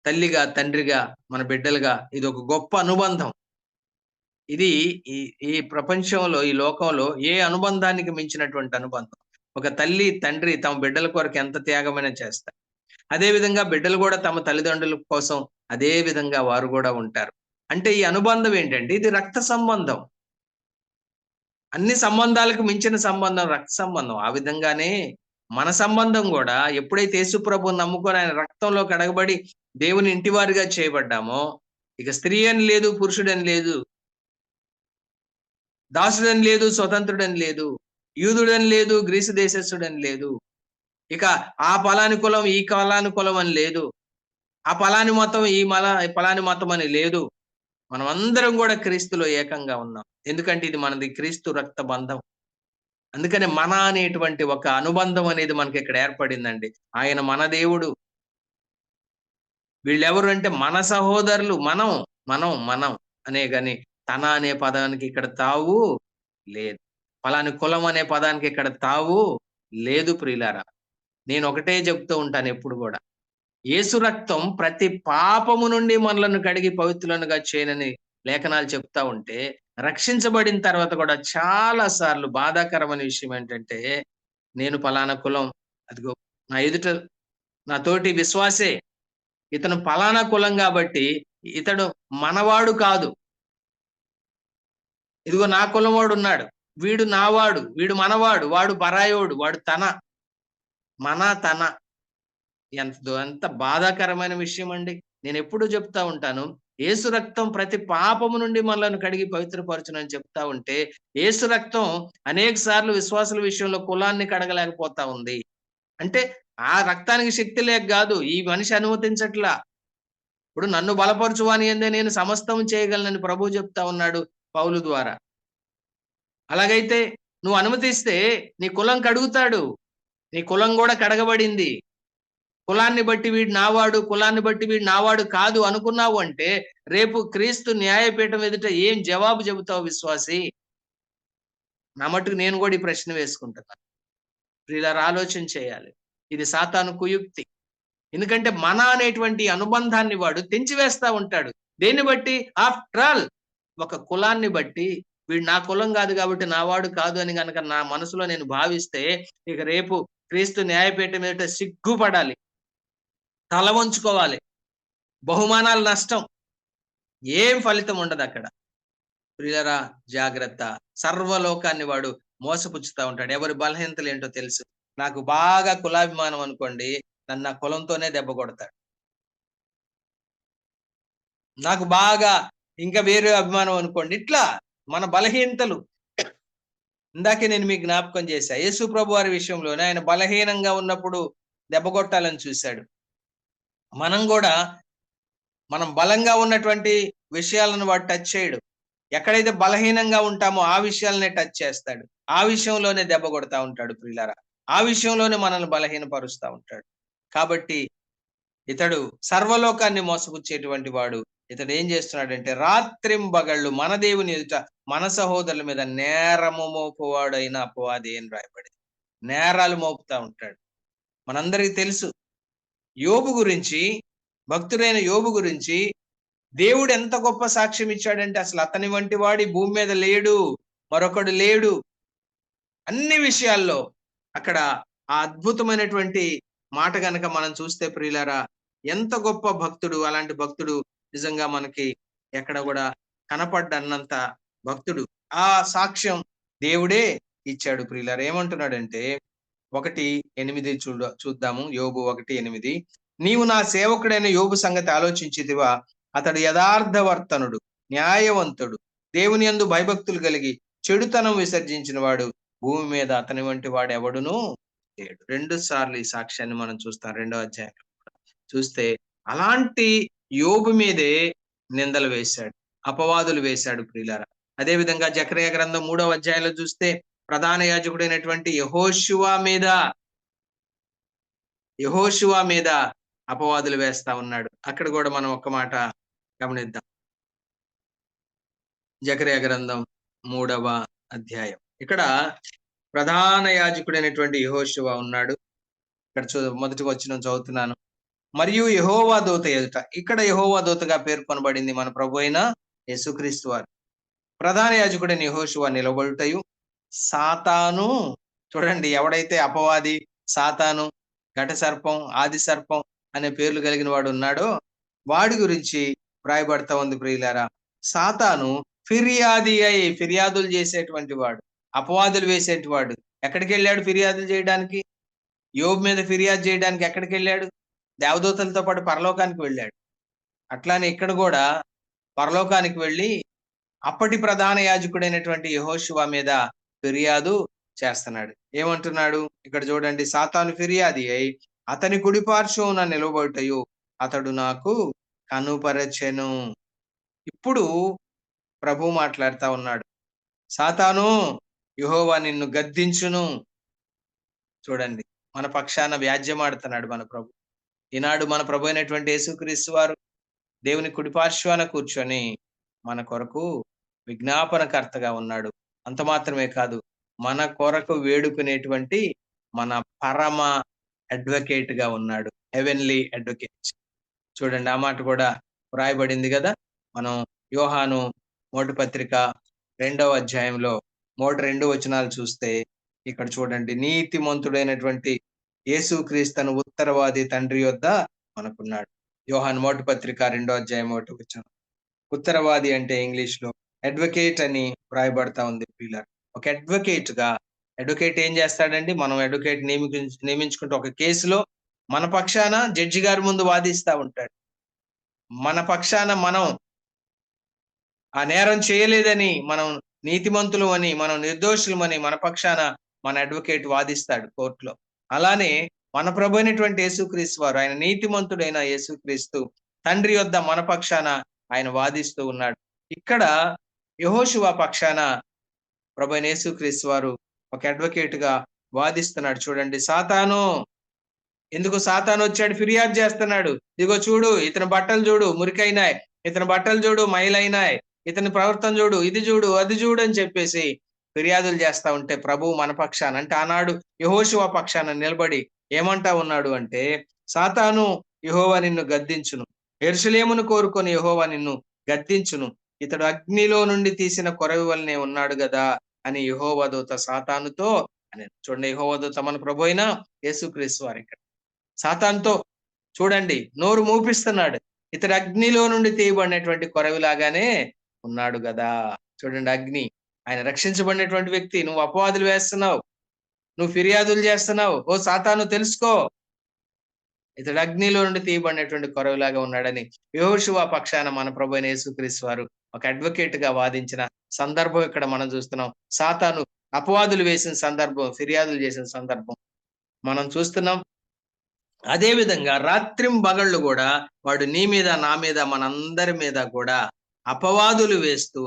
తల్లిగా, తండ్రిగా, మన బిడ్డలుగా, ఇది ఒక గొప్ప అనుబంధం. ఇది ఈ ప్రపంచంలో, ఈ లోకంలో ఏ అనుబంధానికి మించినటువంటి అనుబంధం. ఒక తల్లి, తండ్రి తమ బిడ్డల కొరకు ఎంత త్యాగమైనా చేస్తారు. అదే విధంగా బిడ్డలు కూడా తమ తల్లిదండ్రుల కోసం అదే విధంగా వారు కూడా ఉంటారు. అంటే ఈ అనుబంధం ఏంటంటే ఇది రక్త సంబంధం. అన్ని సంబంధాలకు మించిన సంబంధం రక్త సంబంధం. ఆ విధంగానే మన సంబంధం కూడా ఎప్పుడైతే యేసు ప్రభువుని నమ్ముకొని ఆయన రక్తంలో కడగబడి దేవుని ఇంటివారిగా చేయబడ్డామో, ఇక స్త్రీ అని లేదు, పురుషుడని లేదు, దాసుడని లేదు, స్వతంత్రుడని లేదు, యూదుడని లేదు, గ్రీసు దేశస్థుడని లేదు, ఇక ఆ పలాని కులం ఈ పలాని కులం అని లేదు, ఆ పలాని మతం ఈ పలాని మతం అని లేదు. మనం అందరం కూడా క్రీస్తులో ఏకంగా ఉన్నాం. ఎందుకంటే ఇది మనది క్రీస్తు రక్త బంధం. అందుకని మన అనేటువంటి ఒక అనుబంధం అనేది మనకి ఇక్కడ ఏర్పడిందండి. ఆయన మన దేవుడు. వీళ్ళెవరు అంటే మన సహోదరులు. మనం అనే గాని తన అనే పదానికి ఇక్కడ తావు లేదు, పలాని కులం అనే పదానికి ఇక్కడ తావు లేదు ప్రియులారా. నేను ఒకటే చెప్తూ ఉంటాను ఎప్పుడు కూడా, యేసు రక్తం ప్రతి పాపము నుండి మనలను కడిగి పవిత్రులనుగా చేయనని లేఖనాలు చెప్తా ఉంటే, రక్షించబడిన తర్వాత కూడా చాలా సార్లు బాధాకరమైన విషయం ఏంటంటే, నేను పలానా కులం, అదిగో నా ఎదుట నా తోటి విశ్వాసే, ఇతను పలానా కులం కాబట్టి ఇతడు మనవాడు కాదు, ఇదిగో నా కులం వాడు ఉన్నాడు, వీడు నావాడు, వీడు మనవాడు, వాడు పరాయోడు, వాడు తన ఎంత బాధాకరమైన విషయం అండి. నేను ఎప్పుడు చెప్తా ఉంటాను, యేసు రక్తం ప్రతి పాపము నుండి మనల్ని కడిగి పవిత్రపరచునని చెప్తా ఉంటే, యేసు రక్తం అనేక సార్లు విశ్వాసుల విషయంలో కులాన్ని కడగలేకపోతా ఉంది. అంటే ఆ రక్తానికి శక్తి లేక కాదు, ఈ మనిషి అనుమతించట్లా. ఇప్పుడు నన్ను బలపరచువాని యందే నేను సమస్తం చేయగలనని ప్రభు చెప్తా ఉన్నాడు పౌలు ద్వారా. అలాగైతే నువ్వు అనుమతిస్తే నీ కులం కడుగుతాడు, నీ కులం కూడా కడగబడింది. కులాన్ని బట్టి వీడు నావాడు, కులాన్ని బట్టి వీడు నావాడు కాదు అనుకున్నావు అంటే, రేపు క్రీస్తు న్యాయపీఠం ఎదుట ఏం జవాబు చెబుతావు విశ్వాసి? నా మట్టుకు నేను కూడా ఈ ప్రశ్న వేసుకుంటున్నాను. ప్రియులారా, ఆలోచన చేయాలి. ఇది సాతాను కుయుక్తి. ఎందుకంటే మన అనేటువంటి అనుబంధాన్ని వాడు తెంచివేస్తా ఉంటాడు. దేన్ని బట్టి? ఆఫ్టర్ ఆల్ ఒక కులాన్ని బట్టి, వీడు నా కులం కాదు కాబట్టి నావాడు కాదు అని గనక నా మనసులో నేను భావిస్తే, ఇక రేపు క్రీస్తు న్యాయపీఠం ఎదుట సిగ్గుపడాలి, తల వంచుకోవాలి, బహుమానాలు నష్టం, ఏం ఫలితం ఉండదు అక్కడ. ప్రియులరా, జాగ్రత్త. సర్వలోకాన్ని వాడు మోసపుచ్చుతా ఉంటాడు. ఎవరి బలహీనతలు ఏంటో తెలుసు. నాకు బాగా కులాభిమానం అనుకోండి, నన్ను నా కులంతోనే దెబ్బ కొడతాడు. నాకు బాగా ఇంకా వేరే అభిమానం అనుకోండి, ఇట్లా మన బలహీనతలు. ఇందాకే నేను మీకు జ్ఞాపకం చేశా, యేసు ప్రభు వారి విషయంలోనే ఆయన బలహీనంగా ఉన్నప్పుడు దెబ్బ కొట్టాలని చూశాడు. మనం బలంగా ఉన్నటువంటి విషయాలను వాడు టచ్ చేయడు. ఎక్కడైతే బలహీనంగా ఉంటామో ఆ విషయాలనే టచ్ చేస్తాడు, ఆ విషయంలోనే దెబ్బ కొడతా ఉంటాడు. ప్రియులారా, ఆ విషయంలోనే మనల్ని బలహీనపరుస్తూ ఉంటాడు. కాబట్టి ఇతడు సర్వలోకాన్ని మోసపుచ్చేటువంటి వాడు. ఇతడు ఏం చేస్తున్నాడంటే, రాత్రింబగళ్ళు మన దేవుని ఎదుట మన సహోదరుల మీద నేరము మోపువాడైన అపవాది అని రాయబడింది. నేరాలు మోపుతా ఉంటాడు. మనందరికీ తెలుసు యోబు గురించి, భక్తుడైన యోబు గురించి దేవుడు ఎంత గొప్ప సాక్ష్యం ఇచ్చాడంటే, అసలు అతని వంటి వాడి భూమి మీద లేడు, మరొకడు లేడు. అన్ని విషయాల్లో అక్కడ ఆ అద్భుతమైనటువంటి మాట గనక మనం చూస్తే ప్రియులారా, ఎంత గొప్ప భక్తుడు. అలాంటి భక్తుడు నిజంగా మనకి ఎక్కడ కూడా కనపడ్డన్నంత భక్తుడు. ఆ సాక్ష్యం దేవుడే ఇచ్చాడు. ప్రియులారా, ఏమంటున్నాడంటే 1:8 చూద్దాము. యోబు 1:8. నీవు నా సేవకుడైన యోబు సంగతి ఆలోచించితివా? అతడు యథార్థవర్తనుడు, న్యాయవంతుడు, దేవుని యందు భయభక్తులు కలిగి చెడుతనం విసర్జించిన వాడు, భూమి మీద అతని వంటి వాడు ఎవడును లేడు. 2 సార్లు ఈ సాక్ష్యాన్ని మనం చూస్తాం 2వ అధ్యాయం చూస్తే. అలాంటి యోబు మీదే నిందలు వేశాడు, అపవాదులు వేశాడు ప్రియులారా. అదే విధంగా జకర్యా గ్రంథం 3వ అధ్యాయంలో చూస్తే ప్రధాన యాజకుడైనటువంటి యెహోషువ మీద అపవాదులు వేస్తా ఉన్నాడు. అక్కడ కూడా మనం ఒక్క మాట గమనిద్దాం. జకర్యా గ్రంథం 3వ అధ్యాయం. ఇక్కడ ప్రధాన యాజకుడైనటువంటి యెహోషువ ఉన్నాడు. ఇక్కడ మొదటి వచనం చదువుతున్నాను. మరియు యెహోవా దూత ఎదుట, ఇక్కడ యెహోవా దూతగా పేర్కొనబడింది మన ప్రభు అయిన యేసుక్రీస్తు వారు. ప్రధాన యాజకుడైన యెహోషువ నిలబడుటయు, సాతాను, చూడండి, ఎవడైతే అపవాది, సాతాను, ఘట సర్పం, ఆది సర్పం అనే పేర్లు కలిగిన వాడు ఉన్నాడో వాడి గురించి వ్రాయబడతా ఉంది ప్రియులారా. సాతాను ఫిర్యాదులు చేసేటువంటి వాడు, అపవాదులు వేసేటి వాడు. ఎక్కడికి వెళ్ళాడు ఫిర్యాదులు చేయడానికి? యోబు మీద ఫిర్యాదు చేయడానికి ఎక్కడికి వెళ్ళాడు? దేవదూతలతో పాటు పరలోకానికి వెళ్ళాడు. అట్లానే ఇక్కడ కూడా పరలోకానికి వెళ్ళి అప్పటి ప్రధాన యాజకుడైనటువంటి యెహోషువ మీద ఫిర్యాదు చేస్తున్నాడు. ఏమంటున్నాడు ఇక్కడ చూడండి. సాతాను ఫిర్యాది అయి అతని కుడిపార్శ్వమున నిలబడుటయు అతడు నాకు కనుపరచెను. ఇప్పుడు ప్రభు మాట్లాడుతా ఉన్నాడు. సాతాను, యెహోవా నిన్ను గద్దించును. చూడండి, మన పక్షాన వ్యాజ్యమాడుతున్నాడు మన ప్రభు. ఈనాడు మన ప్రభు అయినటువంటి యేసుక్రీస్తు వారు దేవుని కుడిపార్శ్వాన కూర్చొని మన కొరకు విజ్ఞాపనకర్తగా ఉన్నాడు. అంత మాత్రమే కాదు, మన కొరకు వేడుకునేటువంటి మన పరమ అడ్వకేట్ గా ఉన్నాడు, హెవెన్లీ అడ్వకేట్. చూడండి, ఆ మాట కూడా వ్రాయబడింది కదా. మనం యోహాను 1వ పత్రిక 2వ అధ్యాయంలో మొదటి 2 వచనాలు చూస్తే ఇక్కడ చూడండి, నీతిమంతుడైనటువంటి యేసుక్రీస్తును ఉత్తరవాది తండ్రి యొద్ద మనకున్నాడు. యోహాను మొదటి పత్రిక 2వ అధ్యాయం 1వ వచనం. ఉత్తరవాది అంటే ఇంగ్లీష్ లో అడ్వకేట్ అని వ్రాయబడతా ఉంది పిల్లర్. ఒక అడ్వకేట్ ఏం చేస్తాడండి? మనం అడ్వకేట్ నియమించుకుంటే ఒక కేసులో మన పక్షాన జడ్జి గారి ముందు వాదిస్తా ఉంటాడు. మన పక్షాన మనం ఆ నేరం చేయలేదని, మనం నీతిమంతులు అని, మనం నిర్దోషులమని మన పక్షాన మన అడ్వకేట్ వాదిస్తాడు కోర్టులో. అలానే మన ప్రభు అయినటువంటి యేసుక్రీస్తు వారు, ఆయన నీతిమంతుడైన యేసుక్రీస్తు తండ్రి యొద్ద మన పక్షాన ఆయన వాదిస్తూ ఉన్నాడు. ఇక్కడ యెహోషువ పక్షాన ప్రభు అయిన యేసుక్రీస్తు వారు ఒక అడ్వకేట్ గా వాదిస్తున్నాడు. చూడండి, ఎందుకు సాతాను వచ్చాడు? ఫిర్యాదు చేస్తున్నాడు. ఇదిగో చూడు, ఇతని బట్టలు చూడు మురికైనాయి, ఇతని బట్టలు చూడు మైలైనాయి, ఇతని ప్రవర్తన చూడు, ఇది చూడు అది చూడు అని చెప్పేసి ఫిర్యాదులు చేస్తా ఉంటే ప్రభువు మన పక్షాన, అంటే ఆనాడు యెహోషువ పక్షాన నిలబడి ఏమంటా ఉన్నాడు అంటే, సాతాను, యెహోవా నిన్ను గద్దించును, యెరూషలేమును కోరుకొని యెహోవా నిన్ను గద్దించును, ఇతడు అగ్నిలో నుండి తీసిన కొరవి వలనే ఉన్నాడు కదా అని యెహోవా దూత సాతానుతో అని. చూడండి, యెహోవా దూత మన ప్రభు అయిన యేసుక్రీస్తు వారు ఇక్కడ సాతానుతో చూడండి నోరు మూపిస్తున్నాడు. ఇతడు అగ్నిలో నుండి తీయబడినటువంటి కొరవిలాగానే ఉన్నాడు కదా. చూడండి, అగ్ని, ఆయన రక్షించబడినటువంటి వ్యక్తి. నువ్వు అపవాదులు వేస్తున్నావు, నువ్వు ఫిర్యాదులు చేస్తున్నావు, ఓ సాతాను తెలుసుకో, ఇతడు అగ్నిలో నుండి తీయబడినటువంటి కొరవిలాగా ఉన్నాడని యెహోషువ పక్షాన మన ప్రభు అయిన యేసుక్రీస్తు వారు ఒక అడ్వకేట్ గా వాదించిన సందర్భం ఇక్కడ మనం చూస్తున్నాం. సాతాను అపవాదులు వేసిన సందర్భం, ఫిర్యాదులు చేసిన సందర్భం మనం చూస్తున్నాం. అదే విధంగా రాత్రింబగళ్ళు కూడా వాడు నీ మీద, నా మీద, మనందరి మీద కూడా అపవాదులు వేస్తూ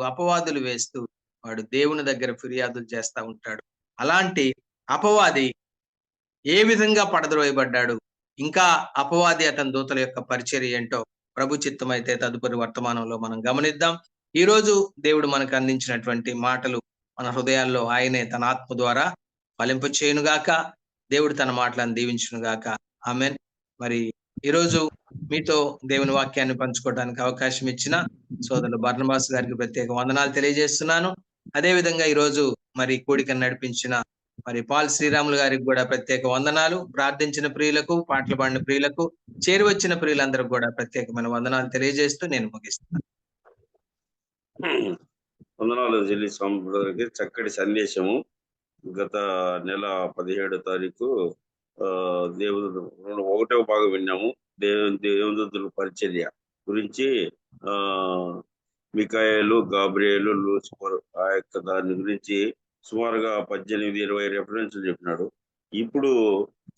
వాడు దేవుని దగ్గర ఫిర్యాదులు చేస్తా ఉంటాడు. అలాంటి అపవాది ఏ విధంగా పడద్రోయబడ్డాడు, ఇంకా అపవాది అతని దూతల యొక్క పరిచర్య ఏంటో ప్రభు చిత్తం అయితే తదుపరి వర్తమానంలో మనం గమనిద్దాం. ఈ రోజు దేవుడు మనకు అందించినటువంటి మాటలు మన హృదయాల్లో ఆయనే తన ఆత్మ ద్వారా ఫలింపు చేయునుగాక. దేవుడు తన మాటలను దీవించునుగాక. ఆమెన్. మరి ఈరోజు మీతో దేవుని వాక్యాన్ని పంచుకోవడానికి అవకాశం ఇచ్చిన సోదరులు బర్నబాస్ గారికి ప్రత్యేక వందనాలు తెలియజేస్తున్నాను. అదే విధంగా ఈరోజు మరి కూడికను నడిపించిన మరి పాల్ శ్రీరాములు గారికి కూడా ప్రత్యేక వందనాలు. ప్రార్థించిన ప్రియులకు, పాటలు పాడిన ప్రియులకు, చేరువచ్చిన ప్రియులందరికీ కూడా ప్రత్యేకమైన వందనాలు తెలియజేస్తూ నేను ముగిస్తున్నాను. వందనాలు జిల్లి స్వామి. చక్కటి సందేశము. గత నెల 17వ తారీఖు దేవుడు 1వ భాగం విన్నాము. దేవదూతుల పరిచర్య గురించి మికాయేలు, గాబ్రియేలు, లూసిఫర్ ఆ యొక్క దాని గురించి సుమారుగా 18-20 రెఫరెన్స్లు చెప్పినాడు. ఇప్పుడు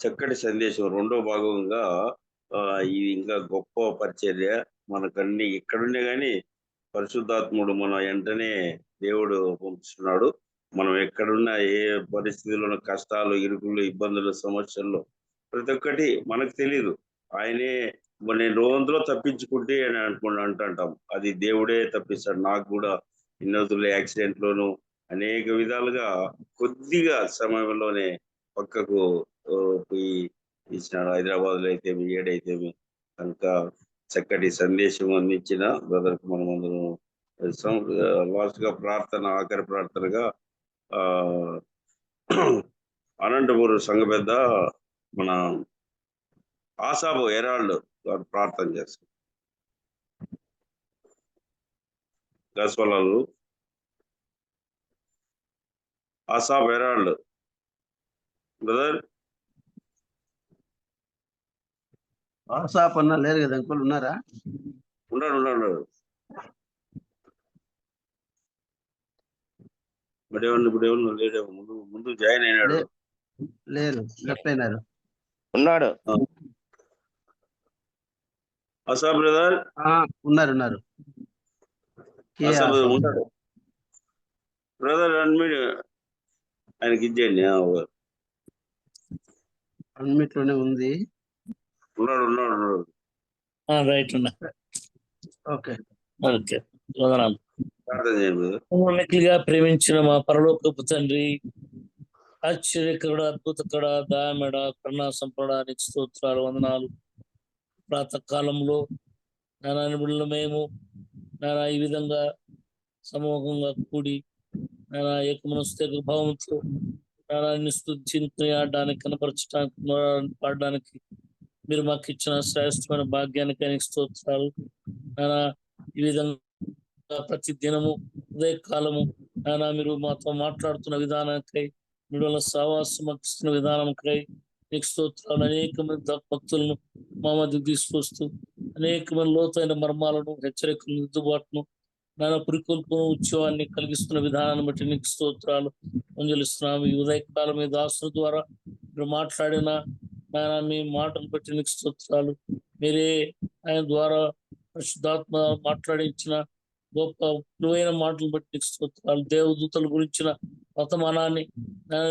చక్కటి సందేశం 2వ భాగంగా ఇది ఇంకా గొప్ప పరిచర్య. మనకన్నీ ఎక్కడున్నా కానీ పరిశుద్ధాత్ముడు మన వెంటనే దేవుడు పంపిస్తున్నాడు. మనం ఎక్కడున్నా, ఏ పరిస్థితుల్లో, కష్టాలు, ఇరుకులు, ఇబ్బందులు, సమస్యల్లో ప్రతి ఒక్కటి మనకు తెలియదు. ఆయనే నేను రోజులో తప్పించుకుంటే అని అంటుంటాం. అది దేవుడే తప్పిస్తాడు. నాకు కూడా ఇన్నోతుల యాక్సిడెంట్లోను అనేక విధాలుగా కొద్దిగా సమయంలోనే పక్కకు పోయి ఇచ్చినాడు. హైదరాబాద్లో అయితే ఏడైతేమి. కనుక చక్కటి సందేశం అందించిన బ్రదర్కి మనమందరం లాస్ట్ గా ప్రార్థన, ఆఖరి ప్రార్థనగా అనంతపూర్ సంఘ పెద్ద మన ఆసాబు ఎరాల్డ్ గారు ప్రార్థన చేస్తారు. గస్వలాలు ఆసాబ్ ఎరాల్డ్ బ్రదర్. ఆసాప్ అన్న లేరు కదా అంకుల్, ఉన్నారా? ఉన్నాడు. ఇప్పుడు ఏమన్నా లేడు, ముందు జాయిన్ అయినాడు. లేరు, లెఫ్ట్ అయినారు. ఉన్నాడు. ఆసాబ్ బ్రదర్ ఉన్నారు. ఉంటాడు బ్రదర్. ఆయనకి ఇచ్చేయండి. అన్మిట్ లోనే ఉంది. ఉన్నాడు. రైట్. ఓకే. ప్రార్థన చేయండి. మిక్కిలిగా ప్రేమించిన మా పరలోకపు తండ్రి, ఆశ్చర్యకరుడ, అద్భుతకర, దామెడ, కరుణా సంపడానికి స్తోత్రాలు, వందనాలు. ప్రాతకాలంలో నానా బిడ్డలు మేము నానా ఈ విధంగా సమూహంగా కూడి నాయన ఏక మనసుతో ఏక భావంతో నాయన స్తుతించి ఆడడానికి కనపరచడానికి పాడడానికి మీరు మాకు ఇచ్చిన శ్రేష్టమైన భాగ్యానికి ఆయనకి స్తోత్రాలు. నాయన ఈ విధంగా ప్రతి దినము ఉదయకాలము నాయన మీరు మాతో మాట్లాడుతున్న విధానానికై మీరు సావాసం ఇస్తున్న విధానంకై నీకు స్తోత్రాలు. అనేక మంది భక్తులను మా మధ్య తీసుకొస్తూ అనేక మంది లోతైన మర్మాలను హెచ్చరికలను దిద్దుబాటును నాయన పురికొల్పును ఉత్సవాన్ని కలిగిస్తున్న విధానాన్ని బట్టి నీకు స్తోత్రాలు అంజలిస్తున్నాము. ఈ ఉదయకాలం మీద దాసుల ద్వారా మీరు మాట్లాడిన ఆయన మీ మాటలు బట్టి నీకు స్తోత్రాలు. మీరే ఆయన ద్వారా పరిశుద్ధాత్మ మాట్లాడించిన గొప్ప విలువైన మాటలు బట్టి నీకు స్తోత్రాలు. దేవదూతల గురించిన వర్తమానాన్ని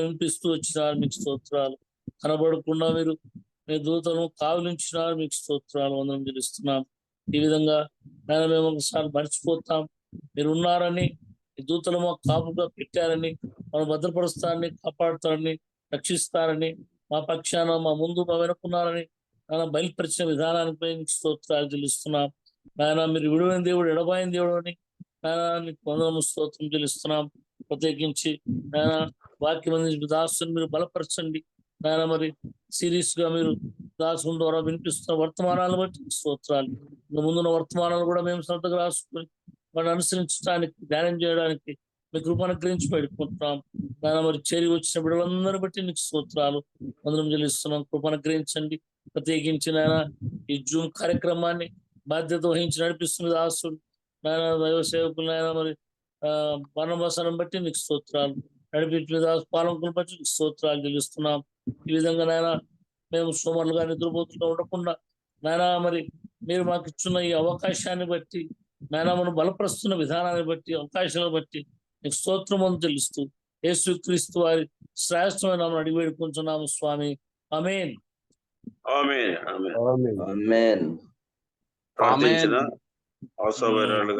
వినిపిస్తూ వచ్చినారు, మీకు స్తోత్రాలు. కనబడకుండా మీరు మీ దూతలను కావలించినారు, మీకు స్తోత్రాలు వందనం చెల్లిస్తున్నాం. ఈ విధంగా ఆయన మేము ఒకసారి మర్చిపోతాం, మీరు ఉన్నారని, ఈ దూతలు మాకు కాపుగా పెట్టారని, మనం భద్రపరుస్తారని, కాపాడుతారని, రక్షిస్తారని, మా పక్షాన మా ముందు మా వెనుకున్నారని ఆయన బయలుపరిచిన విధానానికి మీకు స్తోత్రాలు చెల్లిస్తున్నాం. ఆయన మీరు విడువైన దేవుడు, ఎడబాయిన దేవుడు అని ఆయన నీకు వందనము స్తోత్రం చెల్లిస్తున్నాం. ప్రత్యేకించి ఆయన వాక్యం అందించిన దాసుని మీరు బలపరచండి. ఆయన మరి సిరీస్ గా మీరు దాసుల ద్వారా వినిపిస్తున్న వర్తమానాలను బట్టి స్తోత్రాలు. ఇంకా ముందున్న వర్తమానాలు కూడా మేము శ్రద్ధగా రాసుకొని వాటిని అనుసరించడానికి, ధ్యానం చేయడానికి మీ కృపను గ్రహించి పెట్టుకుంటున్నాం. ఆయన మరి చేరి వచ్చిన బిడ్డలందరినీ బట్టి నీకు స్తోత్రాలు వందనం చెల్లిస్తున్నాం. కృపను గ్రహించండి. ప్రత్యేకించిన ఆయన ఈ జూమ్ కార్యక్రమాన్ని బాధ్యత వహించి నడిపిస్తున్న దాసుడు నాయన దైవ సేవకులు ఆయన మరి బర్నబాసనం బట్టి నీకు స్తోత్రాలు. నడిపించిన దాసు పాలకులను బట్టి నీకు స్తోత్రాలు చెల్లిస్తున్నాం. ఈ విధంగా నాయన మేము సోమరులుగా నిద్రపోతుగా ఉండకుండా నాయన మరి మీరు మాకు ఇచ్చిన ఈ అవకాశాన్ని బట్టి నాయన మనం బలపరుస్తున్న విధానాన్ని బట్టి, అవకాశాలను బట్టి నీకు స్తోత్రం అని తెలుస్తూ యేసుక్రీస్తు వారి శ్రేష్టమైన నామమున అడిగి వేడుకుంటున్నాము స్వామి. ఆమేన్. ఆమేన్. ఆమేన్. ఆమేన్. ప్రార్థించిన అవసరమైన